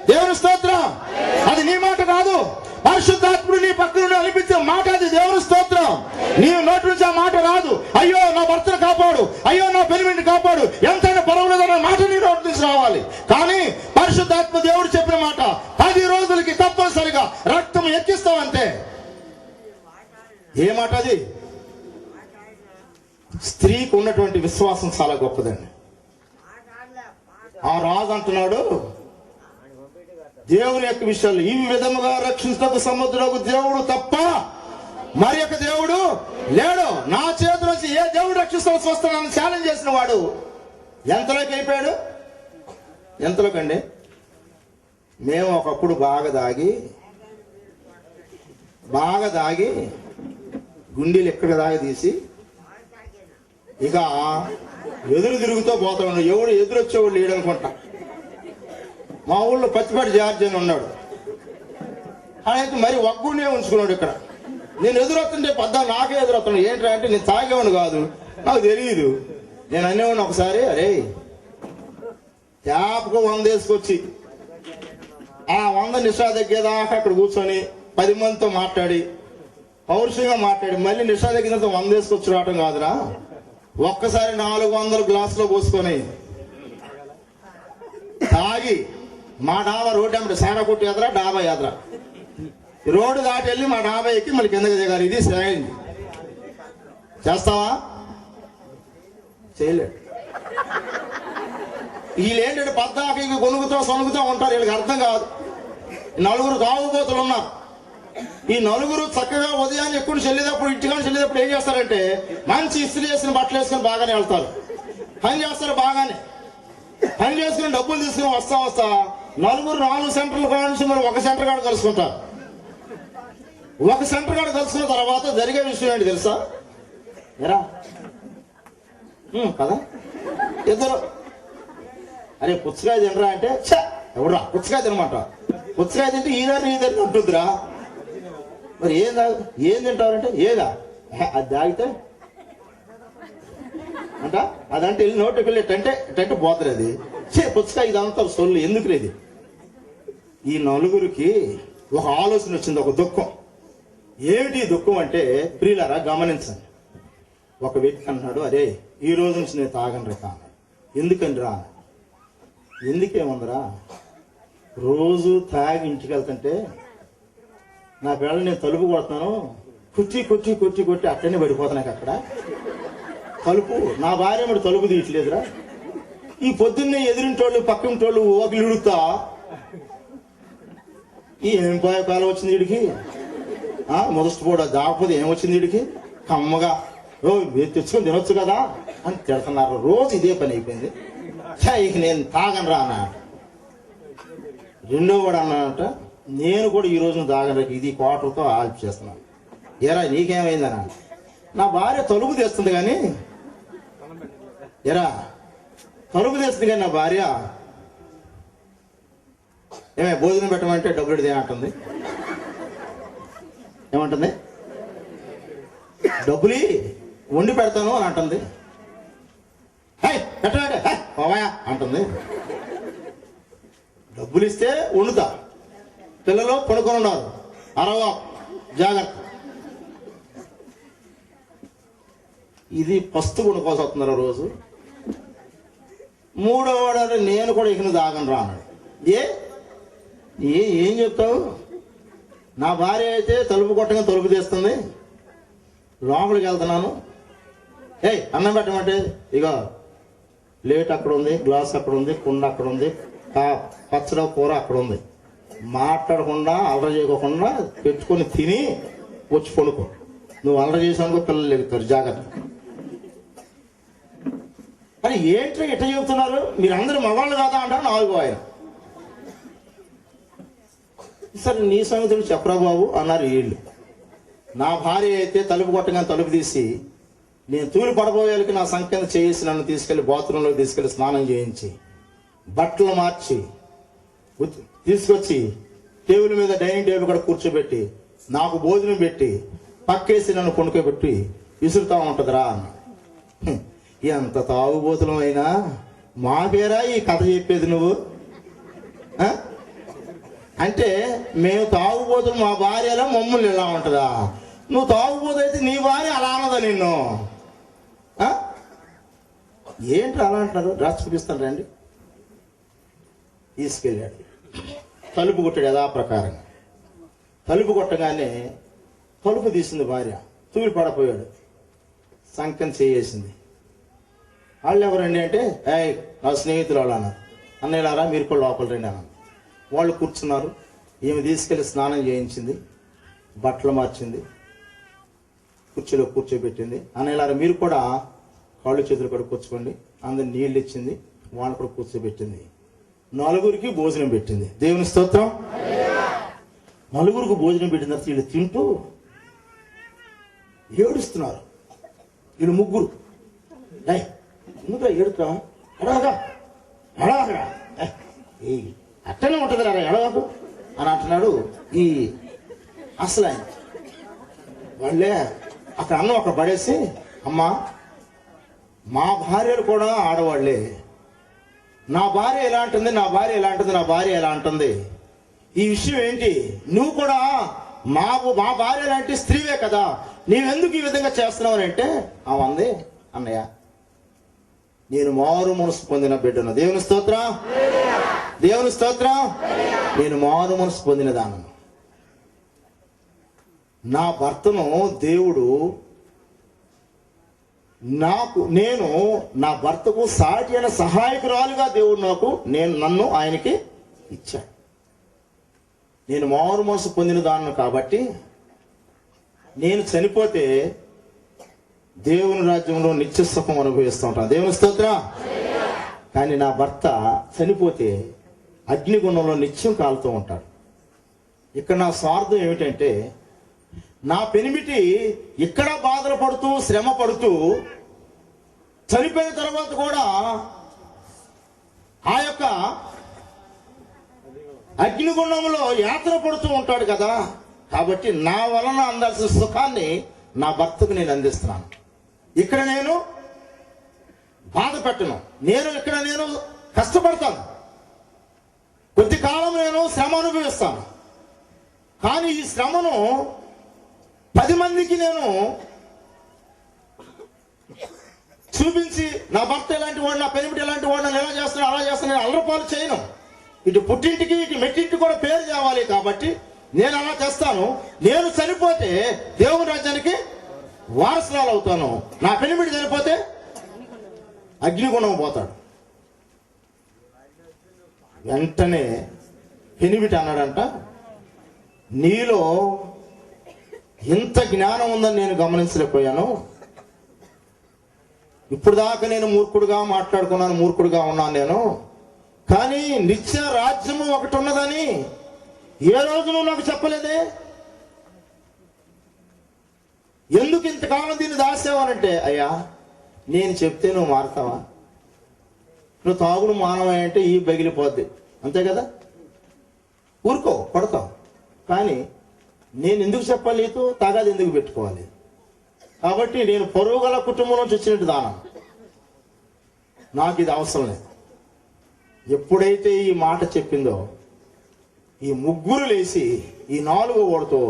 S1: దేవుని స్తోత్రం. అది నీ మాట కాదు, పరిశుద్ధాత్ముడు నీ పక్కన అనిపించే మాట అది. దేవుని స్తోత్రం. నీ నోటి నుంచి ఆ మాట రాదు, అయ్యో నా భర్తను కాపాడు, అయ్యో నా పెనిమిటిని కాపాడు, ఎంతైనా పర్వాలేదన్న మాట నీ నోటి నుంచి రావాలి. కానీ పరిశుద్ధాత్మ దేవుడు చెప్పిన మాట 10 రోజులకి తప్పనిసరిగా రక్తం ఎక్కిస్తావంతే. ఏ మాట అది? స్త్రీకి ఉన్నటువంటి విశ్వాసం చాలా గొప్పదండి. ఆ రాజు అంటున్నాడు, దేవుని యొక్క విషయాలు ఈ విధముగా రక్షించటకు సముద్రకు దేవుడు తప్ప మరి యొక్క దేవుడు లేడు. నా చేతుల నుంచి ఏ దేవుడు రక్షిస్తాడు చూస్తానని ఛాలెంజ్ చేసిన వాడు ఎంతలోకి అయిపోయాడు? ఎంతలోకండి? మేము ఒకప్పుడు బాగా దాగి గుండీలు ఎక్కడ దాగి తీసి ఇక ఎదురు తిరుగుతూ పోతా ఉన్నాడు. ఎవడు ఎదురొచ్చేవాడు లేడనుకుంటా. మా ఊళ్ళో పచ్చిపాటి జార్జి అని ఉన్నాడు. అయితే మరి ఒగ్గునే ఉంచుకున్నాడు ఇక్కడ. నేను ఎదురొస్తుంటే నాకే ఎదురొస్తున్నాడు. ఏంటంటే అంటే నేను తాగేవాడు కాదు, నాకు తెలియదు. నేను అనేవాడిని ఒకసారి, అరే ట్యాప్కు 100 వేసుకొచ్చి ఆ 100 నిషా దగ్గేదాకా అక్కడ కూర్చొని 10 మందితో మాట్లాడి పౌరుషంగా మాట్లాడి మళ్ళీ నిషా దగ్గర 100 వేసుకొచ్చి రావటం కాదురా. ఒక్కసారి 400 గ్లాసులో పోసుకొని తాగి మా డాబా రోడ్డు అమ్మటి సారా కొట్టి ఎదరా డాబా ఎదరా రోడ్డు దాటి వెళ్ళి మా డాబా ఎక్కి మళ్ళీ కిందకి దిగారు. ఇది శ్రేయండి. చేస్తావా? చేయలేడు. వీళ్ళు ఏంటంటే పద్దాక ఇంక కొనుగుతూ సొనుగుతూ ఉంటారు. వీళ్ళకి అర్థం కాదు. 4 తాగుబోతులు ఉన్నారు. ఈ 4 చక్కగా ఉదయాన్ని ఎక్కువ చెల్లేటప్పుడు ఇంటికాని చెల్లేటప్పుడు ఏం చేస్తారంటే మంచి ఇస్త్రీ చేసిన బట్టలు వేసుకొని బాగానే వెళ్తారు, పని చేస్తారు. బాగానే పని చేసుకుని డబ్బులు తీసుకుని వస్తా 4 సెంటర్లు కావాల్సి మరి ఒక సెంటర్ కాడ కలుసుకుంటారు. ఒక సెంటర్ కాడ కలుసుకున్న తర్వాత జరిగే విషయం ఏంటి తెలుసా? ఎరా కదా ఇద్దరు, అరే పుచ్చకాయ తినరా అంటే ఎవడరా పుచ్చకాయ తినమాట, పుచ్చకాయ తింటే ఈదారిని ఉంటుందిరా. మరి ఏం తింటారంటే ఏదా అది తాగితే అంట అదంటే వెళ్ళి నోటికి వెళ్ళేటంటే పోతుంది. అది పుచ్చకాయ ఇదంతా సొల్లు ఎందుకు లేదు. ఈ 4కి ఒక ఆలోచన వచ్చింది, ఒక దుఃఖం. ఏమిటి దుఃఖం అంటే ప్రియులారా గమనించండి. ఒక వ్యక్తి అన్నాడు, అరే ఈ రోజు నుంచి నేను తాగను రేఖ అన్నాడు. ఎందుకని రా? ఎందుకేముందరా, రోజు తాగి ఇంటికి వెళ్తుంటే నా పిల్లలు నేను తలుపు కొడుతున్నాను, కొట్టి అట్టనే పడిపోతున్నాయి అక్కడ తలుపు. నా భార్య మరి తలుపు తీయట్లేదురా. ఈ పొద్దున్నే ఎదురింటోళ్ళు పక్కింటోళ్ళు ఒకళ్ళు ఇడుగుతా ఏం పోయే కాలం వచ్చింది వీడికి, మొదటిపోడా దాకపోతే ఏమొచ్చింది వీడికి, కమ్మగా తెచ్చుకొని తినొచ్చు కదా అని తిడుతున్నారు. రోజు ఇదే పని అయిపోయింది. ఇక నేను తాగను రా అన్న. రెండో వాడు అన్నాడట, నేను కూడా ఈ రోజున తాగను, ఇది క్వార్టర్తో ఆల్ప్ చేస్తున్నాను. ఎరా నీకేమైందనా? నా భార్య తలుపు తెస్తుంది కానీ ఎరా తలుపు తెస్తుంది కానీ నా భార్య భోజనం పెట్టమంటే డబ్బులు ఏమంటుంది? ఏమంటుంది? డబ్బులు వండి పెడతాను అని అంటుంది. ఎట్లా పోవాయా అంటుంది. డబ్బులు ఇస్తే వండుతా, పిల్లలు పడుకొని ఉన్నారు, అరవా జాగ్రత్త. ఇది పస్తు కొనుక్కోసి వస్తున్నారు రోజు. మూడో వాడు నేను కూడా ఇక తాగను రా అన్నాడు. ఏం చెప్తావు? నా భార్య అయితే తలుపు కొట్టగా తలుపు తీస్తుంది, లోపలికి వెళ్తున్నాను, అన్నం పెట్టమంటే ఇక ప్లేట్ అక్కడ ఉంది, గ్లాస్ అక్కడ ఉంది, కుండ అక్కడ ఉంది, పచ్చడి కూర అక్కడ ఉంది, మాట్లాడకుండా అల్లరి చేయకుండా పెట్టుకొని తిని వచ్చి పడుకో. నువ్వు అల్లరి చేసానుకో పిల్లలు ఎగుతారు, జాగ్రత్త. అని ఏంటో ఎట్లా చెబుతున్నారు? మీరు అందరూ మగవాళ్ళు కాదా అంటారు. 4వ ఆయన, సరే నీ సంగతులు చెప్పరా బాబు అన్నారు వీళ్ళు. నా భార్య అయితే తలుపు కొట్టగానే తలుపు తీసి నేను తూలి పడబోయేకి నా సంఖ్యన చేసి నన్ను తీసుకెళ్లి బాత్రూంలో తీసుకెళ్లి స్నానం చేయించి బట్టలు మార్చి తీసుకొచ్చి టేబుల్ మీద డైనింగ్ టేబుల్ కూడా కూర్చోబెట్టి నాకు భోజనం పెట్టి పక్కేసి నన్ను కొనుక్కోబెట్టి విసురుతా ఉంటదిరా అన్న. ఎంత తాగుబోతులమైనా మా పేరా ఈ కథ చెప్పేది నువ్వు? అంటే మేము తాగుబోతులు, మా భార్య ఎలా మమ్మల్ని ఎలా ఉంటుందా? నువ్వు తాగుబోతు అయితే నీ భార్య అలా అన్నదా నిన్ను? ఏంటి అలా అంటున్నారు? రాసి చూపిస్తాను రండి. తీసుకెళ్ళాడు, తలుపు కొట్టాడు యథాప్రకారంగా. తలుపు కొట్టగానే తలుపు తీసింది భార్య, తూలి పడపోయాడు, సంఖ్యను చేసింది. వాళ్ళు ఎవరండి అంటే నా స్నేహితులు వాళ్ళు అన్నారు. అన్నయ్యలారా మీరు కూడా లోపల రండి అన్నారు. వాళ్ళు కూర్చున్నారు. ఈమె తీసుకెళ్లి స్నానం చేయించింది, బట్టలు మార్చింది, కుర్చీలో కూర్చోబెట్టింది. అన్నయ్యలారా మీరు కూడా కాళ్ళు చేతులు కూడా కూర్చోండి, అందరు నీళ్ళు ఇచ్చింది, వాళ్ళు కూడా కూర్చోబెట్టింది. 4గురికి భోజనం పెట్టింది. దేవుని స్తోత్రం. 4గురికి భోజనం పెట్టిన తర్వాత వీళ్ళు తింటూ ఏడుస్తున్నారు. వీళ్ళు 3 ఎందుకు ఏడుతా ఎడవగా ఎడవగా అట్టనే ఉంటుంది రా ఎడవకు అని అంటున్నాడు ఈ అసలు ఆయన. వాళ్ళే అక్కడ అన్నం అక్కడ పడేసి, అమ్మా మా భార్యలు కూడా ఆడవాళ్లే, నా భార్య ఎలా అంటుంది, నా భార్య ఎలా అంటుంది, నా భార్య ఎలా అంటుంది, ఈ విషయం ఏంటి? నువ్వు కూడా మా భార్య లాంటి స్త్రీవే కదా, నీవెందుకు ఈ విధంగా చేస్తున్నావు అంటే అవంది, అన్నయ్య నేను మారు మనసు పొందిన బిడ్డను. దేవుని స్తోత్రం, దేవుని స్తోత్రం. నేను మారు మనసు పొందిన దానను. నా భర్తను దేవుడు నేను నా భర్తకు సాటి అయిన సహాయకురాలుగా దేవుడు నన్ను ఆయనకి ఇచ్చాడు. నేను మారు మనసు పొందిన దాన్ని కాబట్టి నేను చనిపోతే దేవుని రాజ్యంలో నిత్య సుఖం అనుభవిస్తూ ఉంటాను. దేవుని స్తోత్రం. కానీ నా భర్త చనిపోతే అగ్నిగుండంలో నిత్యం కాలుతూ ఉంటాడు. ఇక్కడ నా స్వార్థం ఏమిటంటే, నా పెనిమిటి ఇక్కడ బాధలు పడుతూ శ్రమ పడుతూ చనిపోయిన తర్వాత కూడా ఆ యొక్క అగ్నిగుండంలో యాత్ర పడుతూ ఉంటాడు కదా. కాబట్టి నా వలన అందాల్సిన సుఖాన్ని నా భర్తకు నేను అందిస్తున్నాను. ఇక్కడ నేను బాధ పెట్టను, ఇక్కడ నేను కష్టపడతాను, కొద్ది కాలం నేను శ్రమ అనుభవిస్తాను. కానీ ఈ శ్రమను 10 మందికి నేను చూపించి నా భర్త ఎలాంటి వాడు, నా పెనిమిటి ఎలాంటి వాడు, నేను ఎలా చేస్తున్నాను అలా చేస్తాను, అల్లరిపాలు చేయను. ఇటు పుట్టింటికి ఇటు మెట్టింటికి కూడా పేరు తేవాలి. కాబట్టి నేను అలా చేస్తాను. నేను చనిపోతే దేవుని రాజ్యానికి వారసురాలు అవుతాను. నా పెనిమిటి చనిపోతే అగ్నిగుణం పోతాడు. వెంటనే పెనిమిటి అన్నాడంట, నీలో ఇంత జ్ఞానం ఉందని నేను గమనించలేకపోయాను. ఇప్పుడు దాకా నేను మూర్ఖుడుగా మాట్లాడుకున్నాను, మూర్ఖుడుగా ఉన్నాను నేను. కానీ నిత్య రాజ్యము ఒకటి ఉన్నదని ఏ రోజు నువ్వు నాకు చెప్పలేదే? ఎందుకు ఇంతకాలం దీన్ని దాసేవానంటే, అయ్యా నేను చెప్తే నువ్వు మారుతావా? నువ్వు తాగుడు మానవాయంటే ఈ బగిలిపోద్ది, అంతే కదా, ఊరుకో పడతావు. కానీ నేను ఎందుకు చెప్పాలి, నీతో తాగాది ఎందుకు పెట్టుకోవాలి? కాబట్టి నేను పొరుగు గల కుటుంబం నుంచి వచ్చినట్టు దానం. నాకు ఇది అవసరం లేదు. ఎప్పుడైతే ఈ మాట చెప్పిందో ఈ ముగ్గురు లేచి ఈ 4వ ఓడితో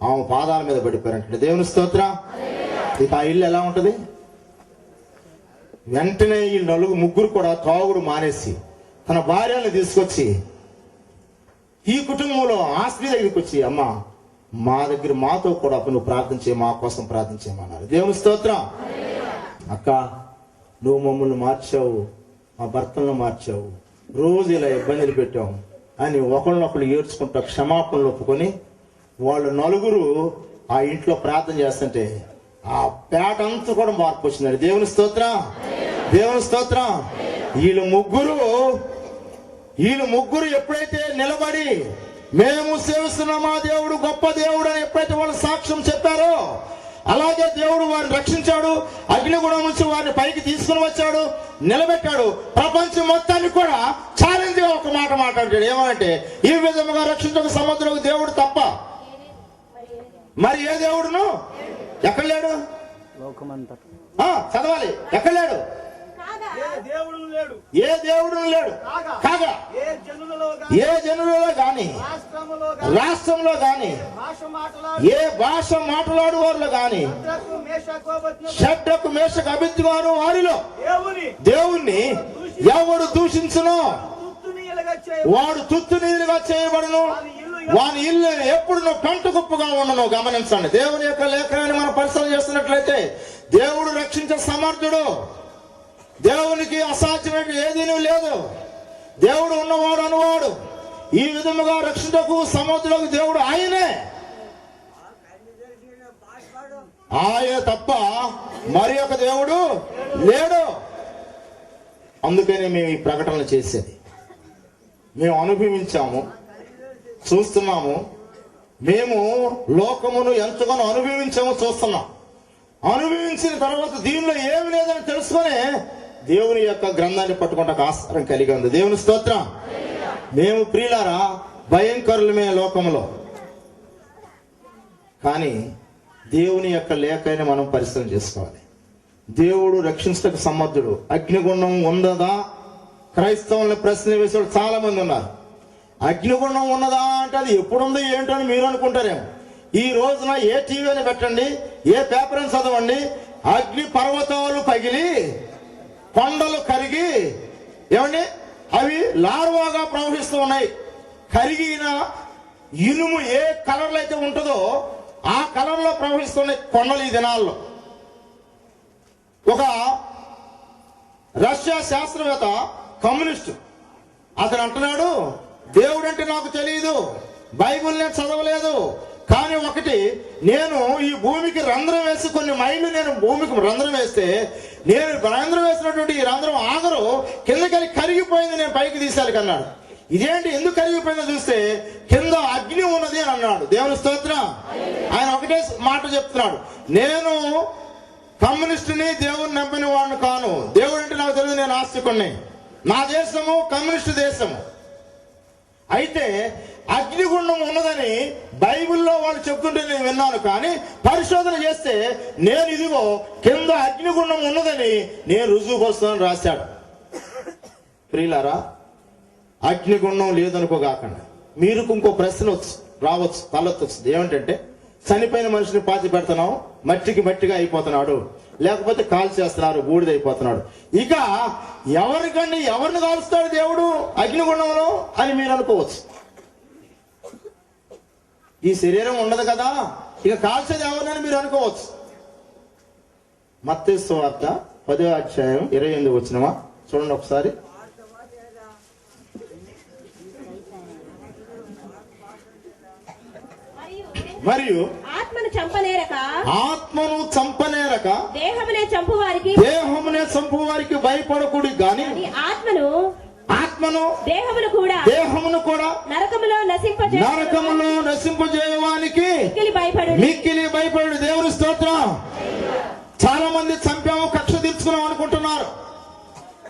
S1: ఆమె పాదాల మీద పడిపోయారంటే దేవుని స్తోత్రం. ఇక ఆ ఇల్లు ఎలా ఉంటది? వెంటనే ఈ ముగ్గురు కూడా తాగుడు మానేసి తన భార్యను తీసుకొచ్చి ఈ కుటుంబంలో ఆ స్త్రీ దగ్గరికి వచ్చి, అమ్మా మా దగ్గర మాతో కూడా నువ్వు ప్రార్థించే, మా కోసం ప్రార్థించేయమన్నారు. దేవుని స్తోత్రం. అక్క, నువ్వు మమ్మల్ని మార్చావు, మా భర్తలను మార్చావు, రోజు ఇలా ఇబ్బందులు పెట్టావు అని ఒకళ్ళనొకళ్ళు ఏడ్చుకుంటా క్షమాపణలు ఒప్పుకొని వాళ్ళు 4 ఆ ఇంట్లో ప్రార్థన చేస్తుంటే ఆ పేట అంతా కూడా మార్పు వచ్చిందండి. దేవుని స్తోత్రం, దేవుని స్తోత్రం. వీళ్ళు ముగ్గురు ఎప్పుడైతే నిలబడి మేము సేవిస్తున్నామా దేవుడు గొప్ప దేవుడు అని ఎప్పుడైతే వాళ్ళు సాక్ష్యం చెప్పారో, అలాగే దేవుడు వారిని రక్షించాడు, అగ్నిగుణం నుంచి వారిని పైకి తీసుకుని వచ్చాడు, నిలబెట్టాడు. ప్రపంచం మొత్తాన్ని కూడా ఛాలెంజ్ గా ఒక మాట మాట్లాడాడు. ఏమంటే, ఈ విధముగా రక్షించక సముద్రం దేవుడు తప్ప మరి ఏ దేవుడును ఎక్కడ లేడు? చదవాలి, ఎక్కడ లేడు? ఏ దేవుడును లేడు. కాగా ఏ జనులలో గాని, రాష్ట్రంలో గాని, ఏ భాష మాట్లాడు వారిలో గాని, షడ్రకు మేషకు అబేద్నెగో వారిలో దేవుణ్ణి ఎవడు దూషించునో వాడు తుత్తు నీరుగా చేయబడును, వాని ఇల్లు ఎప్పుడు కంటుకుప్పుగా ఉండను. గమనించండి. దేవుని యొక్క లేఖనాన్ని మనం పరిశీలన చేస్తున్నట్లయితే దేవుడు రక్షించే సమర్థుడు, దేవునికి అసాధ్యమైన ఏదీ లేదు. దేవుడు ఉన్నవాడు అనువాడు. ఈ విధముగా రక్షించకు సముద్రులకు దేవుడు ఆయనే, ఆయన తప్ప మరి ఒక దేవుడు లేడు. అందుకనే మేము ఈ ప్రకటన చేసేది. మేము అనుభవించాము, చూస్తున్నాము. మేము లోకమును ఎంతగానో అనుభవించాము, చూస్తున్నాం. అనుభవించిన తర్వాత దీనిలో ఏమి లేదని తెలుసుకొని దేవుని యొక్క గ్రంథాన్ని పట్టుకుంటే ఆస్కారం కలిగి ఉంది. దేవుని స్తోత్రం. మేము ప్రియులారా భయంకరులమే లోకంలో, కానీ దేవుని యొక్క లేఖని మనం పరిశీలన చేసుకోవాలి. దేవుడు రక్షించటకు సమర్థుడు. అగ్నిగుండం ఉన్నదా? క్రైస్తవుల్ని ప్రశ్న వేసేవాడు చాలా మంది ఉన్నారు. అగ్నిగుండం ఉన్నదా అంటే అది ఎప్పుడుందో ఏంటో అని మీరు అనుకుంటారేమో. ఈ రోజున ఏ టీవీని పెట్టండి, ఏ పేపర్ని చదవండి, అగ్ని పర్వతాలు పగిలి కొండలు కరిగి ఏమండి అవి లార్వాగా ప్రవహిస్తూ ఉన్నాయి. కరిగిన ఇనుము ఏ కలర్లో అయితే ఉంటుందో ఆ కలర్లో ప్రవహిస్తున్నాయి కొండలు ఈ దినాల్లో. ఒక రష్యా శాస్త్రవేత్త, కమ్యూనిస్టు, అతను అంటున్నాడు, దేవుడు అంటే నాకు తెలియదు, బైబిల్ నేను చదవలేదు, కానీ ఒకటి, నేను ఈ భూమికి రంధ్రం వేసి కొన్ని మైళ్ళు నేను భూమికి రంధ్రం వేస్తే నేను రంధ్రం వేసినటువంటి ఈ రంధ్రం ఆగరు కిందకి కరిగిపోయింది, నేను పైకి తీసాలి అన్నాడు. ఇదేంటి, ఎందుకు కరిగిపోయిందో చూస్తే కింద అగ్ని ఉన్నది అని అన్నాడు. దేవుని స్తోత్రం. ఆయన ఒకటే మాట చెప్తున్నాడు, నేను కమ్యూనిస్టుని, దేవుని నమ్మిన వాడిని కాను. దేవుడు అంటే నాకు తెలియదు, నేను ఆస్తికుణ్ణి. నా దేశము కమ్యూనిస్టు దేశము. అయితే అగ్నిగుండం ఉన్నదని బైబిల్లో వాళ్ళు చెప్తుంటే నేను విన్నాను, కానీ పరిశోధన చేస్తే నేను ఇదిగో కింద అగ్నిగుండం ఉన్నదని నేను రుజువుపరుస్తానని రాశాడు. ప్రియులారా, అగ్నిగుండం లేదనుకోగాకండి. మీరు ఇంకో ప్రశ్న రావచ్చు, తలెత్తొచ్చు. ఏమిటంటే, చనిపోయిన మనిషిని పాతి పెడుతున్నావు, మట్టికి మట్టిగా అయిపోతున్నాడు, లేకపోతే కాల్ చేస్తున్నారు, బూడిదైపోతున్నాడు. ఇక ఎవరిని కాలుస్తాడు దేవుడు అగ్నిగుండంలో అని మీరు అనుకోవచ్చు. ఈ శరీరం ఉండదు కదా, ఇక కాల్చేది ఎవరినని మీరు అనుకోవచ్చు. మత్తయి సువార్త 10వ అధ్యాయం 28 వచనమా చూడండి ఒకసారి. మరియు
S2: ఆత్మను
S1: చంపనేరక
S2: దేహమునే చంపు వారికి భయపడకూడదు గాని ఆత్మను దేహమును కూడా నరకములో నశింపజేయవానికి మిక్కిలి భయపడు. దేవుని స్తోత్రం. చాలా మంది చంపాము, కక్ష తీర్చుకున్నాం అనుకుంటున్నారు,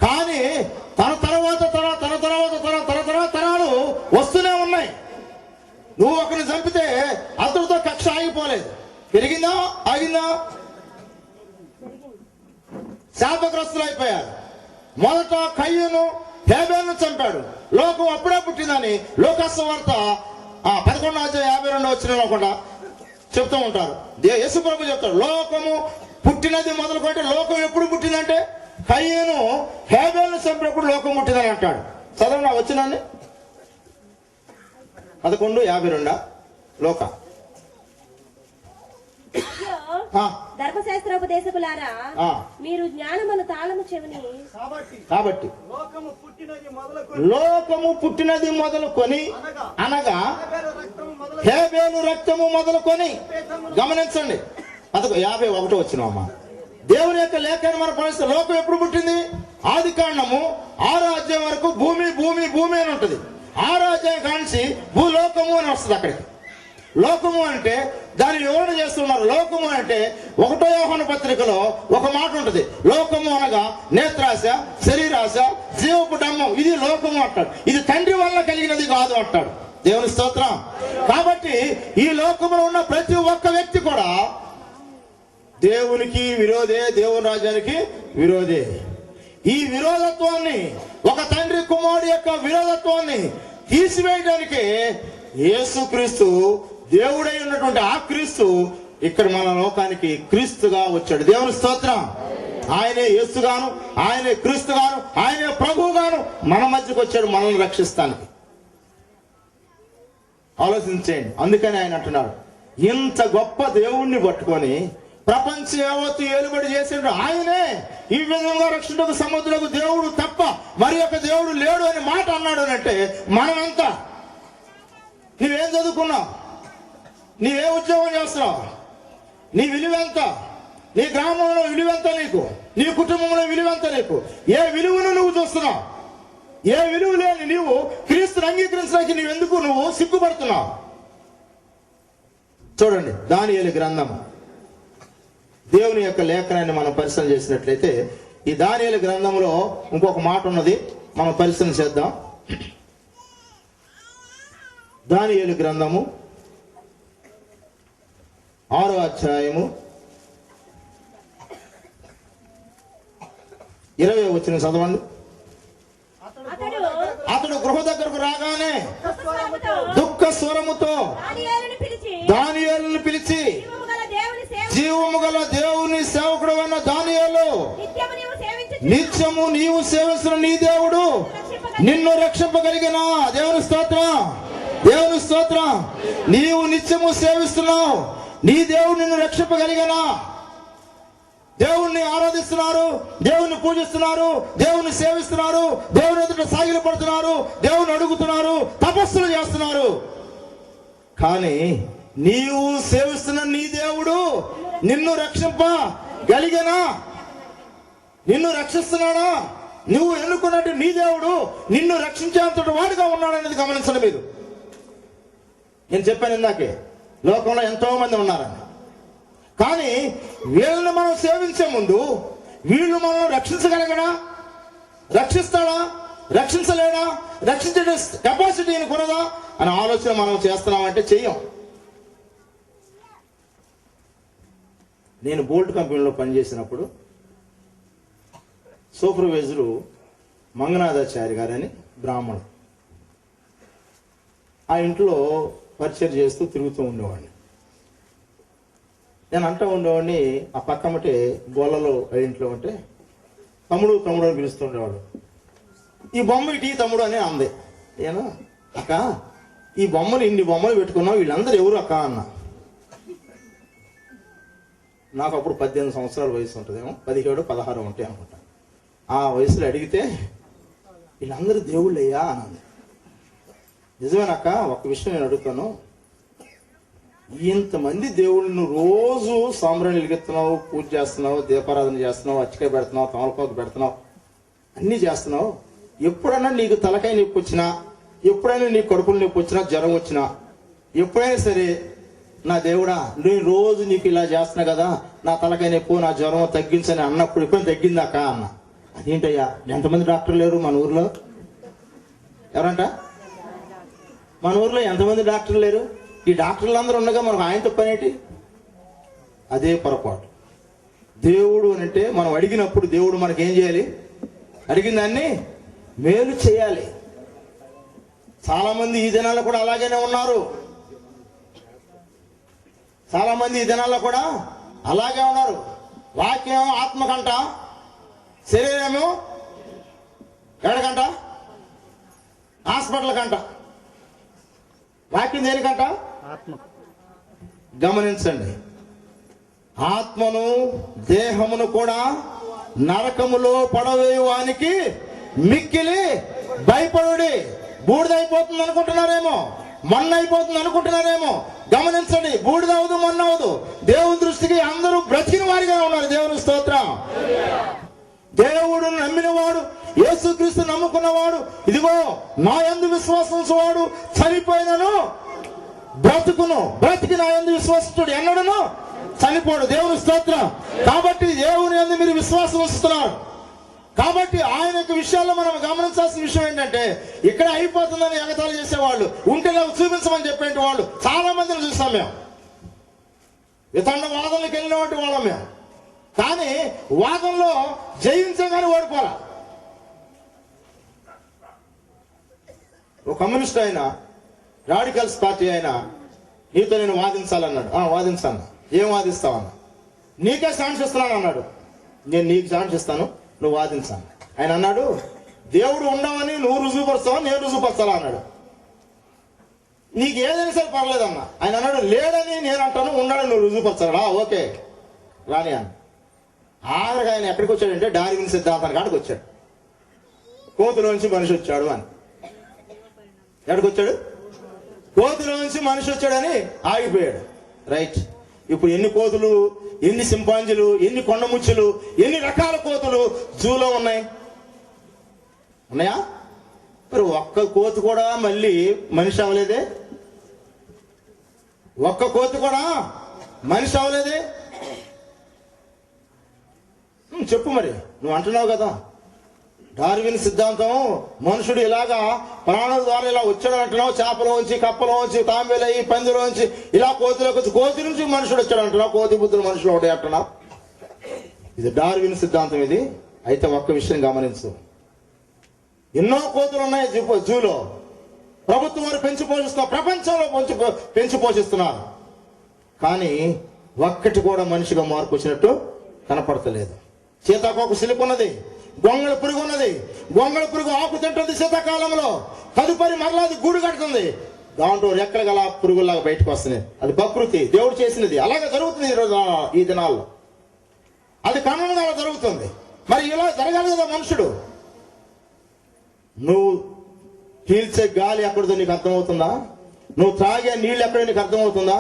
S2: కానీ తన తర్వాత తరాలు వస్తూనే ఉన్నాయి. నువ్వు ఒకరిని చంపితే అతడితో కక్ష ఆగిపోలేదు. పెరిగిందా, ఆగిందా? శాపగ్రస్తులు అయిపోయారు.
S1: మొదట కయ్యూను హేబేలును చంపాడు. లోకం అప్పుడే పుట్టిందని లోకస్వార్త 11:52 కూడా చెప్తూ ఉంటారు. యేసు ప్రభు చెప్తాడు, లోకము పుట్టినది మొదలుకుంటే లోకం ఎప్పుడు పుట్టిందంటే కయ్యూను హేబేలును చంపినప్పుడు లోకం పుట్టిందని అంటాడు. చదవండి వచ్చినాన్ని 11:52 లోక.
S2: ధర్మశాస్త్రోపదేశకులారా, మీరు జ్ఞానమును తాళము చెవిని
S1: కాబట్టి లోకము పుట్టినది మొదలుకొని అనగా హేబేలు రక్తము మొదలుకొని, గమనించండి 51 వచ్చినమ్మా. దేవుని యొక్క లేఖను మన పరిస్థితి. లోకం ఎప్పుడు పుట్టింది? ఆది కాండము 6వ అధ్యాయం వరకు భూమి భూమి భూమి అని ఉంటుంది. 6వ అధ్యాయం కానించి భూలోకము అని వస్తుంది. అక్కడికి లోకము అంటే దాని వివరణ చేస్తున్నారు. లోకము అంటే 1వ యోహాను పత్రికలో ఒక మాట ఉంటుంది. లోకము అనగా నేత్రాశ, శరీరాశ, జీవపు డమ్మం, ఇది లోకము అంటాడు. ఇది తండ్రి వల్ల కలిగినది కాదు అంటాడు. దేవుని స్తోత్రం. కాబట్టి ఈ లోకంలో ఉన్న ప్రతి ఒక్క వ్యక్తి కూడా దేవునికి విరోధే, దేవుని రాజ్యానికి విరోధే. ఈ విరోధత్వాన్ని, ఒక తండ్రి కుమారుడు యొక్క విరోధత్వాన్ని తీసివేయడానికి యేసుక్రీస్తు, దేవుడై ఉన్నటువంటి ఆ క్రీస్తు ఇక్కడ మన లోకానికి క్రీస్తుగా వచ్చాడు. దేవుని స్తోత్రం. ఆయనే యేసుగాను, ఆయనే క్రీస్తుగాను, ఆయనే ప్రభువుగాను మన మధ్యకు వచ్చాడు మనల్ని రక్షిస్తానికి. ఆలోచించేయండి. అందుకని ఆయన అంటున్నాడు, ఇంత గొప్ప దేవుణ్ణి పట్టుకొని ప్రపంచ యావత్తు ఏలుబడి చేసిన ఆయనే ఈ విధంగా రక్షణకు సముద్రకు దేవుడు తప్ప మరి యొక్క దేవుడు లేడు అని మాట అన్నాడు అంటే మనమంతా, నువ్వేం చదువుకున్నావు, నీవే ఉద్యోగం చేస్తున్నావు, నీ విలువెంత, నీ గ్రామంలో విలువెంత, నీకు నీ కుటుంబంలో విలువెంత, నీకు ఏ విలువను నువ్వు చూస్తున్నావు, ఏ విలువ లేని నీవు క్రీస్తుని అంగీకరించడానికి నువ్వు సిగ్గుపడుతున్నావు. చూడండి దానియేలు గ్రంథము, దేవుని యొక్క లేఖనాన్ని మనం పరిశీలన చేసినట్లయితే ఈ దానియేలు గ్రంథంలో ఇంకొక మాట ఉన్నది, మనం పరిశీలన చేద్దాం. దానియేలు గ్రంథము 6వ అధ్యాయము 20వ వచనం చదవండి. అతడు గృహ దగ్గరకు రాగానే దుఃఖ స్వరముతో దానియేలును పిలిచి, జీవము గల దేవుని సేవకుడు అన్న దానియేలు, నిత్యము నీవు సేవిస్తున్న నీ దేవుడు నిన్ను రక్షింపగలిగిన. దేవుని స్తోత్రం, దేవుని స్తోత్రం. నీవు నిత్యము సేవిస్తున్నావు, నీ దేవుడు నిన్ను రక్షింపగలిగిన. దేవుణ్ణి ఆరాధిస్తున్నారు, దేవుణ్ణి పూజిస్తున్నారు, దేవుణ్ణి సేవిస్తున్నారు, దేవుని ఎదుట సాగిల పడుతున్నారు, దేవుని అడుగుతున్నారు, తపస్సులు చేస్తున్నారు. కానీ నీవు సేవిస్తున్న నీ దేవుడు నిన్ను రక్షింపగలిగినా, నిన్ను రక్షిస్తున్నాడా? నువ్వు ఎన్నుకున్నట్టు నీ దేవుడు నిన్ను రక్షించేంతటి వాడుగా ఉన్నాడనేది గమనించండి మీరు. నేను చెప్పాను ఇందాకే, లోకంలో ఎంతో మంది ఉన్నారని. కానీ వీళ్ళని మనం సేవించే ముందు వీళ్ళు మనం రక్షించగలగడా? రక్షిస్తాడా? రక్షించలేడా? రక్షించే కెపాసిటీ కొనదా అని ఆలోచన మనం చేస్తున్నామంటే చెయ్యం. నేను బోల్ట్ కంపెనీలో పనిచేసినప్పుడు సూపర్వైజరు మంగనాథాచారి గారని బ్రాహ్మణుడు, ఆ ఇంట్లో పరిచయం చేస్తూ తిరుగుతూ ఉండేవాడిని. నేను అంటూ ఉండేవాడిని, ఆ పక్కమటే గోళ్ళలో ఇంట్లో ఉంటే తమ్ముడు తమ్ముడు అని పిలుస్తూ ఉండేవాడు. ఈ బొమ్మ ఇటీ తమ్ముడు అని అంది. నేను, అక్క ఈ బొమ్మలు ఇన్ని బొమ్మలు పెట్టుకున్నావు, వీళ్ళందరూ ఎవరు అక్క అన్నా. నాకు అప్పుడు 18 సంవత్సరాల వయసు ఉంటుందేమో, 17, 16 ఉంటాయి అనుకుంటా. ఆ వయసులో అడిగితే వీళ్ళందరూ దేవుళ్ళయ్యా అన్నది. నిజమేనక్క, ఒక విషయం నేను అడుగుతాను, ఇంతమంది దేవుళ్ళను రోజు సాంబ్రాణి వెలిగిస్తున్నావు, పూజ చేస్తున్నావు, దీపారాధన చేస్తున్నావు, అచ్చికాయ పెడుతున్నావు, తమలపాకు పెడుతున్నావు, అన్ని చేస్తున్నావు, ఎప్పుడైనా నీకు తలకాయ నొప్పి వచ్చినా, ఎప్పుడైనా నీకు కడుపులు నొప్పి వచ్చినా, జ్వరం వచ్చినా, ఎప్పుడైనా సరే నా దేవుడా నేను రోజు నీకు ఇలా చేస్తున్నా కదా, నా తలకాయ నొప్పి నా జ్వరం తగ్గించని అన్నప్పుడు ఎప్పుడైనా తగ్గిందాక అన్న. అదేంటయ్యా, ఎంతమంది డాక్టర్లు లేరు మన ఊర్లో? ఎవరంట? మన ఊర్లో ఎంతమంది డాక్టర్లు లేరు? ఈ డాక్టర్లు అందరూ ఉండగా మనకు ఆయనతో పనేంటి? అదే పొరపాటు. దేవుడు అంటే మనం అడిగినప్పుడు దేవుడు మనకేం చేయాలి? అడిగిన దాన్ని మేలు చేయాలి. చాలా మంది ఈ దినాల్లో కూడా అలాగనే ఉన్నారు. చాలా మంది ఈ దినాల్లో కూడా అలాగే ఉన్నారు. వాక్యం ఆత్మకంట, శరీరము ఎక్కడికంట? హాస్పిటల్ కంట. వాక్యం దేనికంట?
S3: ఆత్మ.
S1: గమనించండి, ఆత్మను దేహమును కూడా నరకములో పడవేయువానికి మిక్కిలి భయపడుడి. బూడిదైపోతుంది అనుకుంటున్నారేమో, మన్ను అయిపోతుంది అనుకుంటున్నారేమో. గమనించండి, బూడిదవదు, మన్ను అవదు. దేవుని దృష్టికి అందరూ బ్రతికిన వారిగా ఉన్నారు. దేవుని స్తోత్రం. దేవుడు నమ్మినవాడు, యేసుక్రీస్తు నమ్ముకున్నవాడు, ఇదిగో నా యందు విశ్వాసించువాడు చనిపోయినను బ్రతికి నా యందు విశ్వాసించుడు ఎన్నడను చనిపోడు. దేవుని స్తోత్రం. కాబట్టి దేవుని యందు మీరు విశ్వాసం ఉంచుతున్నారు. కాబట్టి ఆయన యొక్క విషయాల్లో మనం గమనించాల్సిన విషయం ఏంటంటే, ఇక్కడ అయిపోతుందని ఎగతాళి చేసేవాళ్ళు, ఉంటే నాకు చూపించమని చెప్పేటి వాళ్ళు చాలా మందిని చూస్తాం మేము. ఇతరుల వాదనలకు వెళ్ళినటువంటి వాళ్ళం మేము. కానీ వాదంలో జయించగానే ఓడిపోరా. ఒక కమ్యూనిస్ట్ అయినా, రాడికల్స్ పార్టీ అయినా నీతో నేను వాదించాలన్నాడు. వాదించాను. ఏం వాదిస్తావన్నా? నీకే ఛాన్స్ ఇస్తున్నాను అన్నాడు. నేను నీకు ఛాన్స్ ఇస్తాను, నువ్వు వాదించాను. ఆయన అన్నాడు, దేవుడు ఉండవని నువ్వు రుజువుపరుస్తావా, నేను రుజువుపరచాలా అన్నాడు. నీకు ఏదైనా సరే పర్లేదన్నా. ఆయన అన్నాడు, లేడని నేను అంటాను, ఉన్నాడని నువ్వు రుజువుపరచాలా, ఓకే రాని అన్న. ఆఖరికి ఆయన ఎక్కడికి వచ్చాడంటే డార్విన్ సిద్ధాంతానికి కాడికి వచ్చాడు. కోతులోంచి మనిషి వచ్చాడు అని. ఎక్కడికి వచ్చాడు? కోతులోంచి మనిషి వచ్చాడని ఆగిపోయాడు. రైట్. ఇప్పుడు ఎన్ని కోతులు, ఎన్ని సింపాంజీలు, ఎన్ని కొండముచ్చులు, ఎన్ని రకాల కోతులు జూలో ఉన్నాయి? ఉన్నాయా? మరి ఒక్క కోతి కూడా మళ్ళీ మనిషి అవ్వలేదే? ఒక్క కోతి కూడా మనిషి అవ్వలేదే? చెప్పు. మరి నువ్వు అంటున్నావు కదా, డార్విన్ సిద్ధాంతం మనుషుడు ఇలాగా ప్రాణుల ద్వారా ఇలా వచ్చాడు అంటున్నావు. చేపలోంచి, కప్పలోంచి, తాంబేలయ్యి, పందిలోంచి, ఇలా కోతిలోకి వచ్చి, కోతి నుంచి మనుషుడు వచ్చాడు అంటున్నావు. కోతి బుద్ధులు మనుషులు ఒకటి అంటున్నావు. ఇది డార్విన్ సిద్ధాంతం. ఇది అయితే ఒక్క విషయం గమనించు, ఎన్నో కోతులు ఉన్నాయి జూలో. ప్రభుత్వం వారు పెంచి పోషిస్తున్నారు, ప్రపంచంలో పెంచి పోషిస్తున్నారు. కానీ ఒక్కటి కూడా మనిషిగా మార్పు వచ్చినట్టు కనపడతలేదు. సీతాకోక సిలుపు ఉన్నది, గొంగళ పురుగు ఉన్నది. గొంగళ పురుగు ఆకు తింటుంది శీతాకాలంలో, తదుపరి మరలాది గూడు కడుతుంది. దాంట్లో రెక్కలు గల పురుగులాగా బయటకు వస్తున్నాయి. అది ప్రకృతి, దేవుడు చేసినది. అలాగే జరుగుతుంది ఈరోజు, ఈ దినాల్లో అది కారణంగా అలా జరుగుతుంది. మరి ఇలా జరగాలి కదా మనుషుడు. నువ్వు పీల్చే గాలి ఎక్కడిదో నీకు అర్థమవుతుందా? నువ్వు త్రాగే నీళ్ళు ఎక్కడో నీకు అర్థమవుతుందా?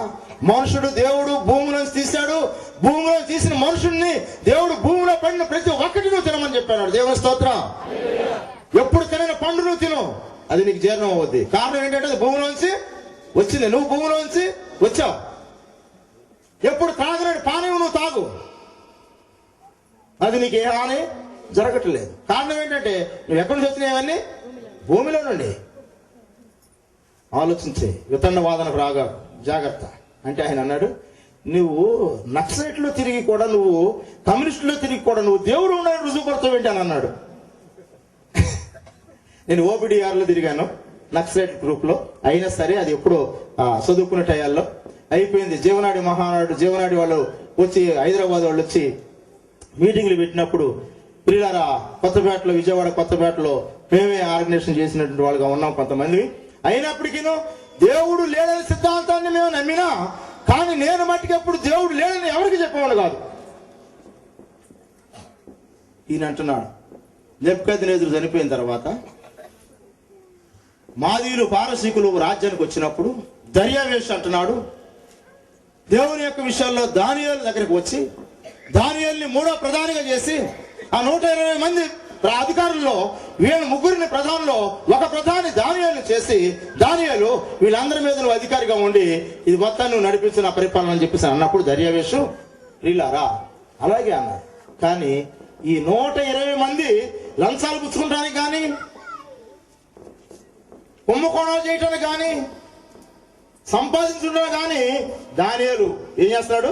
S1: మనుషుడు దేవుడు భూమిలోంచి తీశాడు. భూమిలో తీసిన మనుషుడిని దేవుడు భూమిలో పడిన ప్రతి ఒక్కటి నువ్వు తినమని చెప్పాడు. దేవుని స్తోత్రం. ఎప్పుడు తినని పండు నువ్వు తిను, అది నీకు జీర్ణం అవుద్ది. కారణం ఏంటంటే అది భూమిలోంచి వచ్చింది, నువ్వు భూమిలోంచి వచ్చావు. ఎప్పుడు తాగలేడు పానీయం నువ్వు తాగు, అది నీకు ఏ హాని జరగట్లేదు. కారణం ఏంటంటే నువ్వు ఎక్కడి నుంచి వచ్చినావన్నీ భూమిలో నుండి. ఆలోచించే వితండ వాదనకు రాగా జాగ్రత్త. అంటే ఆయన అన్నాడు, నువ్వు నక్సలైట్లో తిరిగి కూడా, నువ్వు కమ్యూనిస్టులో తిరిగి కూడా నువ్వు దేవుడు ఉన్నాడు రుజువుపడతావు ఏంటి అని అన్నాడు. నేను ఓబిడిఆర్లో తిరిగాను, నక్సలైట్ గ్రూప్ లో. అయినా సరే అది ఎప్పుడో చదువుకునే టయాల్లో అయిపోయింది. జీవనాడి వాళ్ళు వచ్చి, హైదరాబాద్ వాళ్ళు వచ్చి మీటింగ్లు పెట్టినప్పుడు, పిల్లరా కొత్తపేటలో, విజయవాడ కొత్తపేటలో మేమే ఆర్గనైజేషన్ చేసినటువంటి వాళ్ళుగా ఉన్నాం కొంతమంది. అయినప్పటికీ దేవుడు లేడని సిద్ధాంతాన్ని మేము నమ్మినా, కానీ నేను మట్టికి ఎప్పుడు దేవుడు లేడని ఎవరికి చెప్పేవాడు కాదు. ఈయన అంటున్నాడు, నెబుకద్నెజరు చనిపోయిన తర్వాత మాదీయులు పారసీకులు రాజ్యానికి వచ్చినప్పుడు దర్యావేషు అంటున్నాడు, దేవుని యొక్క విషయాల్లో దానియేలు దగ్గరికి వచ్చి దానియేలుని మూడో ప్రధానిగా చేసి, ఆ 120 మంది అధికారుల్లో వీళ్ళ ముగ్గురిని ప్రధానిలో ఒక ప్రధాని దానియేలుని చేసి, దానియేలు వీళ్ళందరి మీద నువ్వు అధికారిగా ఉండి ఇది మొత్తాన్ని నువ్వు నడిపించిన పరిపాలన అని చెప్పేసి అన్నప్పుడు దర్యావేషు వీళ్ళారా అలాగే అన్నాడు. కానీ ఈ 120 మంది లంచాలు పుచ్చుకుంటానికి కానీ, కుంభకోణాలు చేయటానికి కానీ, సంపాదించడానికి కానీ దానియేలు ఏం చేస్తున్నాడు?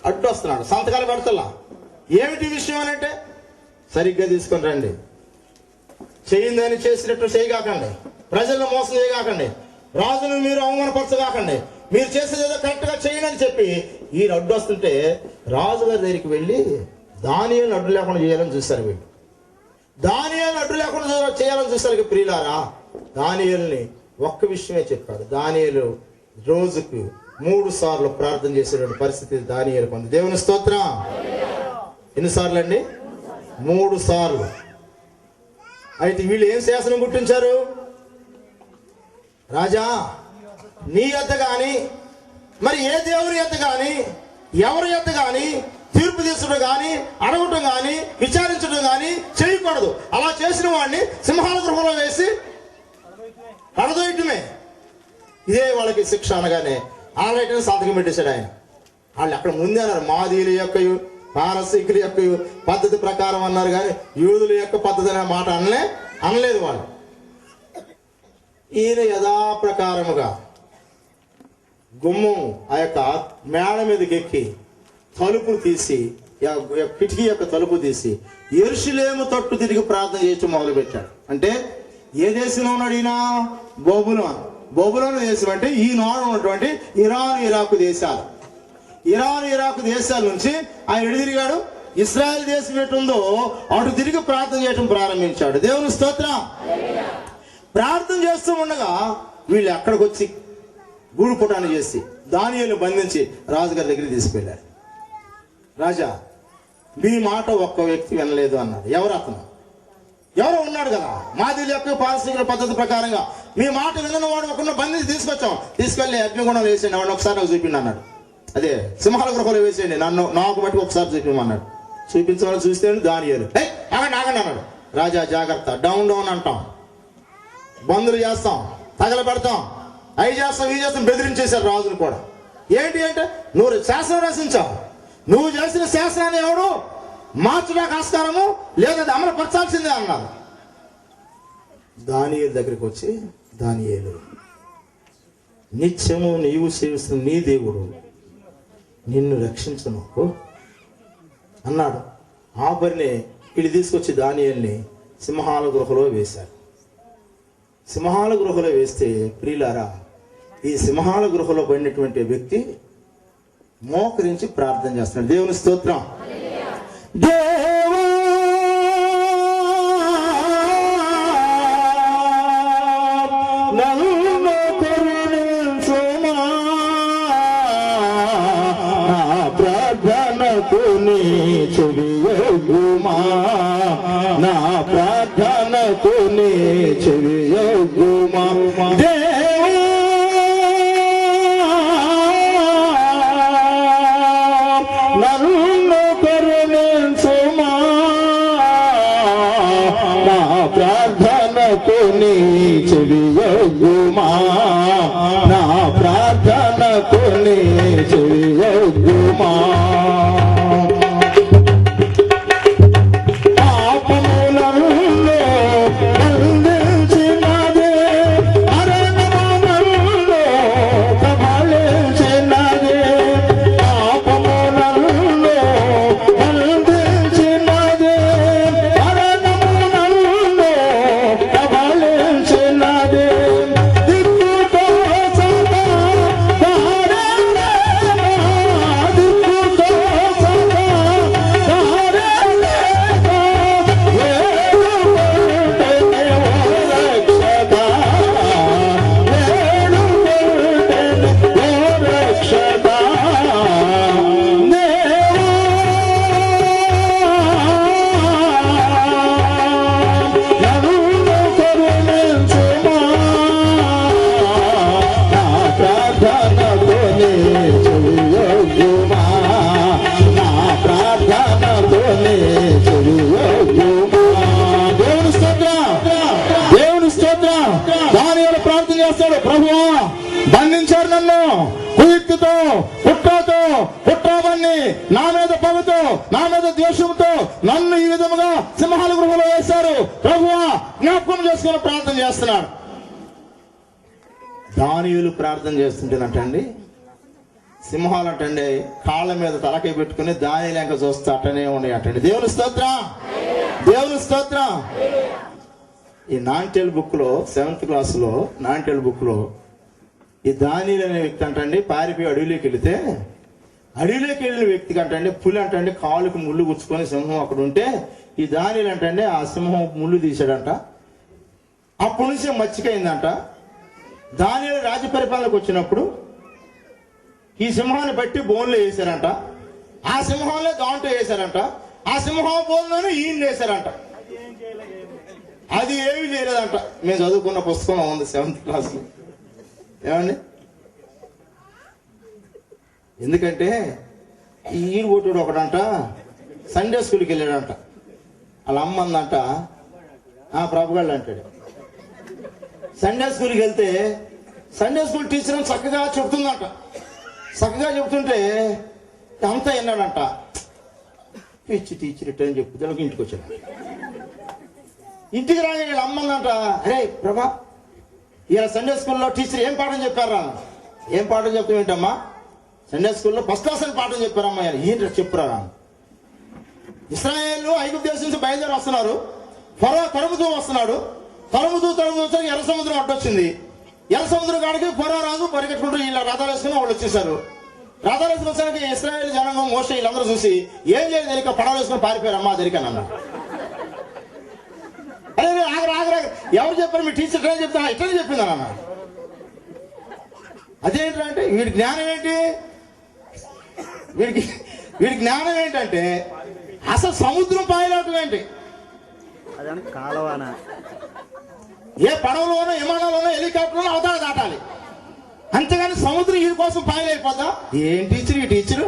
S1: అడ్డు వస్తున్నాడు, సంతకాలు పెడతలా. ఏమిటి విషయం అని అంటే, సరిగ్గా తీసుకొని రండి, చేయిందని చేసినట్టు చేయగాకండి, ప్రజలను మోసం చేయగాకండి, రాజును మీరు అవమానపరచగాకండి, మీరు చేసేది ఏదో కరెక్ట్ గా చేయండి అని చెప్పి ఈయన అడ్డు వస్తుంటే రాజుగారి దగ్గరికి వెళ్ళి దానియేలుని అడ్డు లేకుండా చేయాలని చూస్తారు. వీళ్ళు దానియేలుని అడ్డు లేకుండా చేయాలని చూస్తారు. ప్రియులారా, దానియేలుని ఒక్క విషయమే చెప్పాడు. దానియేలు రోజుకు 3 సార్లు ప్రార్థన చేసేటువంటి పరిస్థితి దానియేలు పొంది. దేవుని స్తోత్రం. ఎన్నిసార్లు అండి? 3 సార్లు. అయితే వీళ్ళు ఏం శాసనం గుర్తించారు? రాజా, నీ యొద్ద గాని, మరి ఏ దేవుని యొద్ద గాని, ఎవరి యొద్ద గాని తీర్పు తీసుడు గాని, అడగటం గాని, విచారించడం గాని చేయకూడదు. అలా చేసిన వాడిని సింహాల గృహంలో వేసి పడదోయటమే. ఇదే వాళ్ళకి శిక్ష అనగానే ఆల్రెడీ సంతకం పెట్టేశాడు ఆయన. వాళ్ళు అక్కడ ముందే అన్నారు, మాదీయుల యొక్క పారసీకుల యొక్క పద్ధతి ప్రకారం అన్నారు, కానీ యూదుల యొక్క పద్ధతి అనే మాట అనలేదు వాళ్ళు. ఈయన యథాప్రకారముగా గుమ్మం ఆ యొక్క మేడ మీదకి ఎక్కి తలుపులు తీసి, కిటికీ యొక్క తలుపు తీసి యెరూషలేము తట్టు తిరిగి ప్రార్థన చేయడం మొదలు పెట్టాడు. అంటే ఏ దేశంలో ఉన్నాడు ఈయన? బబులోను దేశం. అంటే ఈనాడు ఉన్నటువంటి ఇరాన్ ఇరాకు దేశాలు. ఇరాన్ ఇరాకు దేశాల నుంచి ఆయన ఎటు తిరిగాడు? ఇశ్రాయేల్ దేశం ఎటుందో అటు తిరిగి ప్రార్థన చేయడం ప్రారంభించాడు. దేవుని స్తోత్రం. ప్రార్థన చేస్తూ ఉండగా వీళ్ళు అక్కడికి వచ్చి గూడుపుటాన్ని చేసి దానియేలుని బంధించి రాజుగారి దగ్గరికి తీసుకెళ్లారు. రాజా, మీ మాట ఒక్క వ్యక్తి వినలేదు అన్నాడు. ఎవరు అతను? ఎవరో ఉన్నాడు కదా, మాదిల యొక్క పారసీకుల పద్ధతి ప్రకారంగా మీ మాట విన్న వాడు ఒకరిని బంధించి తీసుకెళ్ళి అగ్నిగుణం వేసేయండి, వాడిని ఒకసారి నాకు చూపిండి అన్నాడు. అదే సింహాల గృహంలో వేసేయండి, నాకు బట్టి ఒకసారి చూపించమన్నాడు. చూపించమని చూస్తే దానియేలు ఆగండి అన్నాడు. రాజా జాగ్రత్త, డౌన్ అంటాం, బందులు చేస్తాం, తగలబెడతాం, అవి చేస్తాం, ఇవి చేస్తాం, బెదిరించేశారు రాజును కూడా. ఏంటి అంటే, నువ్వు శాసనం రచించావు, నువ్వు చేసిన శాసనాన్ని ఎవడు మార్చడానికి ఆస్కారము లేదా అమలుపరచాల్సిందే అన్నారు. దానియేలు దగ్గరికి వచ్చి, దానియేలు, నిత్యము నీవు సేవిస్తున్న నీ దేవుడు నిన్ను రక్షించును అన్నాడు. ఆ పరిని వీళ్ళు తీసుకొచ్చి దానియేలుని సింహాల గృహలో వేశారు. సింహాల గృహలో వేస్తే ప్రియులారా, ఈ సింహాల గృహలో పడినటువంటి వ్యక్తి మోకరించి ప్రార్థన చేస్తున్నాడు. దేవుని స్తోత్రం. దేవా నన్ను కరుణించుమా, నా ప్రార్థనకు నీ చెవియొగ్గుమా, నా ప్రార్థనకు నీ చెవియొగ్గుమా. ప్రార్థనకు నీ చెవియొగ్గుమా, నా ప్రార్థనకు నీ చెవియొగ్గుమా. పాపములలో బంధించినదే, మరణములలో కబళించినదే, పాపములలో బంధించినదే, ప్రభువా, బంధించారు నన్ను కుయుక్తితో, కుట్రతో, కుట్రవన్నీ నా మీద పగతో, నా మీద ద్వేషంతో నన్ను ఈ విధముగా సింహాల గృహంలో వేశారు. ప్రభువా, జ్ఞాపకం చేసుకుని ప్రార్థన చేస్తున్నాడు. దానియేలు ప్రార్థన చేస్తుంటేనటండి, సింహాలంటండి కాళ్ళ మీద తలకై పెట్టుకుని దానియేలు ఇంకా చూస్తే అట్టనే ఉన్నాయి అటండి. దేవుని స్తోత్రం, దేవుని స్తోత్రం. ఈ నాన్టెల్ బుక్ లో 7th క్లాస్ లో నాన్టెల్ బుక్ లో ఈ దానియేలు అనే వ్యక్తి అంటండి పారిపోయి అడవిలోకి వెళితే అడవిలోకి వెళ్ళిన వ్యక్తికి అంటండి పులి అంటండి కాలుకి ముళ్ళు గుచ్చుకొని సింహం అక్కడ ఉంటే ఈ దానియేలు అంటండి ఆ సింహం ముళ్ళు తీశాడంట. అప్పటి నుంచి మచ్చికైందంట. దానియేలు రాజ్య పరిపాలనకు వచ్చినప్పుడు ఈ సింహాన్ని బట్టి బోన్లో వేశారంట. ఆ సింహాలే దాంట్లో వేశారంట. ఆ సింహం బోన్లోనే ఈయన వేశారంట. అది ఏమి చేయలేదంట. మేము చదువుకున్న పుస్తకం ఉంది 7th క్లాస్. ఏమండి, ఎందుకంటే ఈ ఈడుగొట్టుడు ఒకడంట సండే స్కూల్కి వెళ్ళాడంట. వాళ్ళ అమ్మ అందంట ప్రభుగాళ్ళు అంటాడు. సండే స్కూల్కి వెళ్తే సండే స్కూల్ టీచర్ చక్కగా చెప్తుందంట. చక్కగా చెప్తుంటే అంతా విన్నాడంట. పిచ్చి టీచర్ ఇట్ట అని చెప్తే ఇంటికి వచ్చాడు. ఇంటికి రాని వీళ్ళ అమ్మందంట, అరే ప్రభా ఇలా సండే స్కూల్లో టీచర్ ఏం పాఠం చెప్పారా? ఏం పాఠం చెప్తాం ఏంటమ్మా? సండే స్కూల్లో ఫస్ట్ క్లాస్ అని పాఠం చెప్పారమ్మా. ఏంటి చెప్పురా? ఇశ్రాయేలు ఐగుప్తు దేశం నుంచి బయలుదేరి వస్తున్నారు. ఫరో తరుముతూ వస్తున్నాడు. తరుముతూ ఎర్ర సముద్రం అడ్డొచ్చింది. ఎర్ర సముద్రం కాడికి ఫరో రాజు పరిగెట్టుకుంటూ ఇలా రథాలు వేసుకుని వాళ్ళు వచ్చేసారు. రథాలు వేసుకుని వచ్చాక ఇశ్రాయేల్ జనాంగం మోసే వీళ్ళందరూ చూసి ఏం లేదు తెలియక పడవలు వేసుకుని పారిపోయారమ్మా దొరికానన్నా. అదే ఆగరా ఎవరు చెప్పారు? మీ టీచర్ ఎట్లా చెప్తా ఇట్లనే చెప్పిందా అన్న. అదేంటంటే వీడి జ్ఞానం ఏంటి? వీడి జ్ఞానం ఏంటంటే అసలు సముద్రం పాయలేవటం ఏంటి? ఏ పడవలోనో విమానంలోనో హెలికాప్టర్లోనో అవతల దాటాలి, అంతేగాని సముద్రం వీడి కోసం పాయలైపోతా. ఏం టీచర్ ఈ టీచరు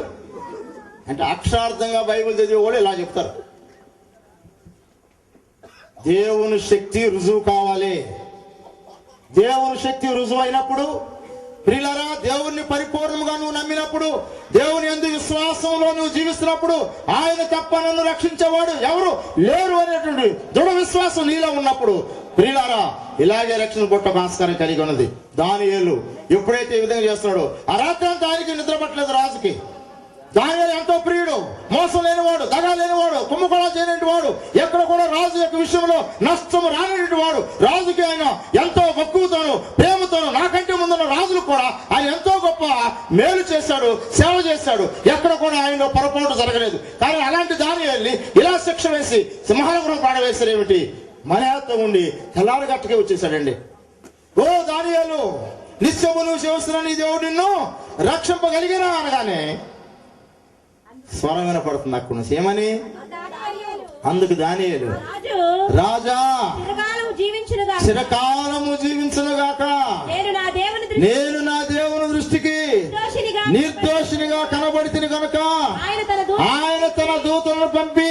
S1: అంటే అక్షరార్థంగా బైబిల్ చదివే వాళ్ళు ఇలా చెప్తారు. దేవుని శక్తి రుజువు కావాలి. దేవుని శక్తి రుజువు అయినప్పుడు ప్రియులారా, దేవుణ్ణి పరిపూర్ణంగా నువ్వు నమ్మినప్పుడు, దేవుని యందు విశ్వాసంలో నువ్వు జీవిస్తున్నప్పుడు ఆయన తప్ప నన్ను రక్షించేవాడు ఎవరు లేరు అనేటువంటి దృఢ విశ్వాసం నీలో ఉన్నప్పుడు ప్రియులారా ఇలాగే రక్షణ పుట్టకు ఆస్కారం కలిగి ఉన్నది. దానియేలు ఎప్పుడైతే ఈ విధంగా చేస్తున్నాడో ఆ రాత్రి అంతా ఆయనకి నిద్ర పట్టలేదు రాజుకి. దానియేలు ఎంతో ప్రియుడు, మోసం లేనివాడు, దగా లేనివాడు, కుంభకోణాలు చేయనటువంటి వాడు, ఎక్కడ కూడా రాజు యొక్క విషయంలో నష్టం రానటువంటి వాడు. రాజుకి ఆయన ఎంతో మక్కువతోను ప్రేమతోను నాకంటే ముందున్న రాజులు కూడా ఆయన ఎంతో గొప్ప మేలు చేశాడు, సేవ చేశాడు. ఎక్కడ కూడా ఆయనలో పొరపాటు జరగలేదు. కానీ అలాంటి దానియేలుని ఇలా శిక్ష వేసి సింహాలపురం పాడవేశారేమిటి? మనయాత్తం ఉండి తెల్లారి గట్టకే వచ్చేసాడండి. ఓ దానియేలు, నిత్యము నువ్వు సేవిస్తున్న నీ దేవుడు నిన్ను రక్షింపగలిగినా అనగానే స్వరం వినపడుతుంది అక్కడ నుంచి. ఏమని? అందుకు దానియేలు, రాజా చిరకాలము జీవించునుగాక, నేను నా దేవుని దృష్టికి నిర్దోషినిగా కనబడితిని కనుక ఆయన తన దూతలను పంపి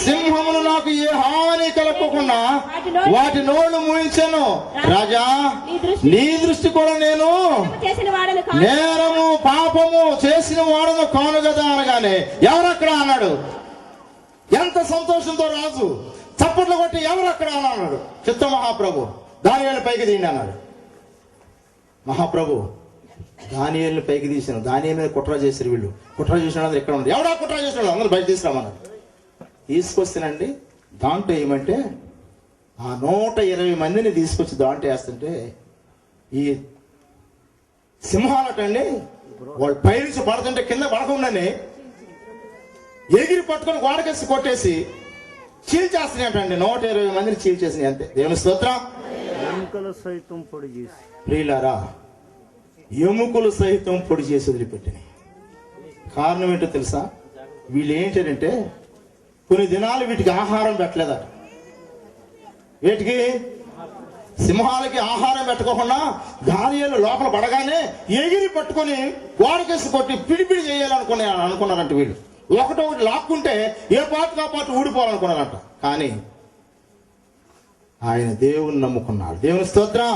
S1: సింహములు నాకు ఏ హాని కలగకుండా వాటి నోళ్లు మూయించాను. రాజా నీ దృష్టి కూడా నేను నేరము పాపము చేసిన వాడను కాను కదా అనగానే ఎవరక్కడ అన్నాడు. ఎంత సంతోషంతో రాజు చప్పట్లు కొట్టి ఎవరక్కడ అన్నాడు. చిత్త మహాప్రభు దానియేలు పైకి తీయండి అన్నాడు. మహాప్రభు దానియేలుని పైకి తీసాను. దానియేలు మీద కుట్ర చేశారు వీళ్ళు. కుట్ర చేసిన వాళ్ళు ఎక్కడ ఉంది? ఎవడా కుట్ర చేసిన అందరూ బయట తీసుకురామన్నారు. తీసుకొస్తానండి దాంట్లో ఏమంటే ఆ 120 మందిని తీసుకొచ్చి దాంట్లో వేస్తుంటే ఈ సింహాలటండి వాళ్ళు పైనుంచి పడుతుంటే కింద పడకుండానే ఎగిరి పట్టుకొని గోడకేసి కొట్టేసి చీల్చేస్తున్నాయంటండి. 120 మందిని చీల్చేసినాయి అంతే. దేవుని స్తోత్రం. ప్రియులారా, ఎముకలు సైతం పొడి చేసి వదిలిపెట్టినాయి. కారణం ఏంటో తెలుసా? వీళ్ళు ఏంటంటే కొన్ని దినాలు వీటికి ఆహారం పెట్టలేదట. వీటికి సింహాలకి ఆహారం పెట్టుకోకుండా దానియేలు లోపల పడగానే ఎగిరి పట్టుకొని గోడకేసి కొట్టి పిడిపిడి అనుకున్నారంట వీళ్ళు. ఒకటొకటి లాక్కుంటే ఏ పాటు ఆ పాటు ఊడిపోవాలనుకున్నారంట. కానీ ఆయన దేవుని నమ్ముకున్నాడు. దేవుని స్తోత్రం.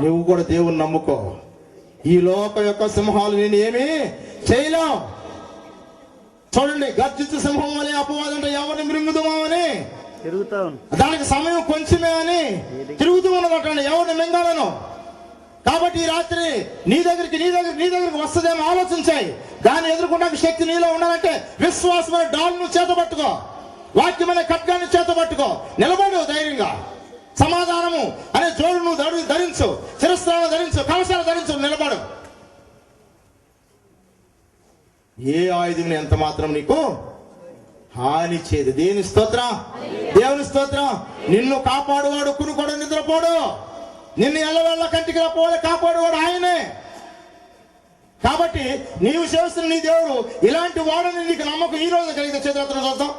S1: నువ్వు కూడా దేవుని నమ్ముకో. ఈ లోక యొక్క సింహాలు నేను ఏమీ చేయలేం. చూడండి, గర్జించు సింహం వలె అపవాదంటే ఎవరిని మృంగుదామని తిరుగుతా, దానికి సమయం కొంచెమే అని తిరుగుతూ ఉన్నదటండి ఎవరిని మింగాలను. కాబట్టి ఈ రాత్రి నీ దగ్గరికి వస్తుందేమో ఆలోచించాయి. దాన్ని ఎదుర్కొన్నాక శక్తి నీలో ఉండాలంటే విశ్వాసమైన డాల్ను చేతబట్టుకో, వాక్యమైన ఖడ్గాన్ని చేతబట్టుకో, నిలబడు ధైర్యంగా. సమాధానము అనే జోడు నువ్వు ధరించు, శిరస్త్రాలు ధరించు, కవచాలు ధరించు, నిలబడు. ఏ ఆయుధం ఎంత మాత్రం నీకు హాని చేయదు. దేని స్తోత్రం, దేవుని స్తోత్రం. నిన్ను కాపాడువాడు కునుకోడు, నిద్రపోడు. నిన్ను ఎల్లవెల్ల కంటికి పోలే కాపాడువాడు ఆయనే. కాబట్టి నీవు చేస్తున్న నీ దేవుడు ఇలాంటి వాడని నీకు నమ్మకం ఈ రోజు కలిగితే చేతులతో చూద్దాం.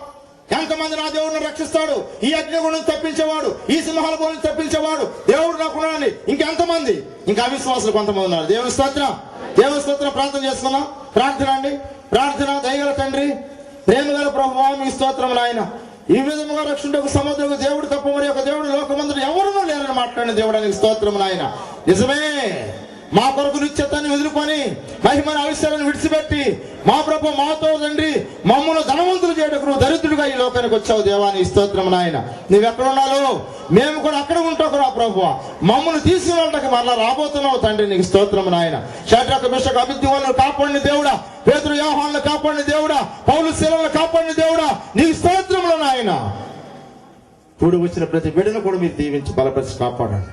S1: ఎంతమంది నా దేవుడిని రక్షిస్తాడు, ఈ అగ్నిగుణం తప్పించేవాడు, ఈ సింహాల గురించి తప్పించేవాడు దేవుడు నాకున్నాడని ఇంకెంతమంది, ఇంకా అవిశ్వాసులు కొంతమంది ఉన్నారు. దేవుని స్తోత్రం, దేవుని స్తోత్రం. ప్రార్థన చేసుకున్నాం. ప్రార్థన అండి, ప్రార్థన. దయగల తండ్రి, ప్రేమగల ప్రభువా, మీ స్తోత్రం నాయన. ఈ విధముగా రక్షణకు సముద్రకు దేవుడు తప్ప మరి ఒక దేవుడు లోకమందుడు ఎవరునూ లేరని మాట్లాడిన దేవుడు నీకు స్తోత్రం నాయన. నిజమే, మా కొరకు నిత్యత్వాన్ని వదులుకొని మహిమను ఆవిష్యాలను విడిచిపెట్టి మా ప్రభు మాతో తండ్రి మమ్మల్ని ధనవంతులు చేయటకు నువ్వు దరిద్రుడిగా ఈ లోకానికి వచ్చావు దేవా, నీ స్తోత్రం నాయన. నువ్వెక్కడ ఉన్నాలో మేము కూడా అక్కడ ఉంటావు రా ప్రభు. మమ్మల్ని తీసుకుని వెళ్ళటకు మరలా రాబోతున్నావు తండ్రి, నీకు స్తోత్రం నాయన. షడ్రకు మిషకు అబిద్ధివాళ్ళను కాపాడిన దేవుడా, పేతురు యోహానులను కాపాడిన దేవుడా, పౌలు శీలను కాపాడిన దేవుడా, నీకు స్తోత్రములు నాయన. కూడి వచ్చిన ప్రతి బిడ్డను కూడా మీరు దీవించి బలపరిచి కాపాడండి.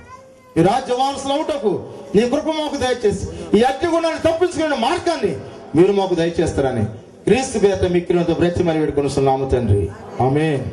S1: ఈ రాజ్య వారసులు అవుటకు నీ కృప మాకు దయచేసి ఈ అగ్నిగుణాన్ని తప్పించుకునే మార్గాన్ని మీరు మాకు దయచేస్తారని క్రీస్తు పేరిట మిక్కినంత బ్రతిమని వేడుకొనుచున్నాము తండ్రి, ఆమేన్.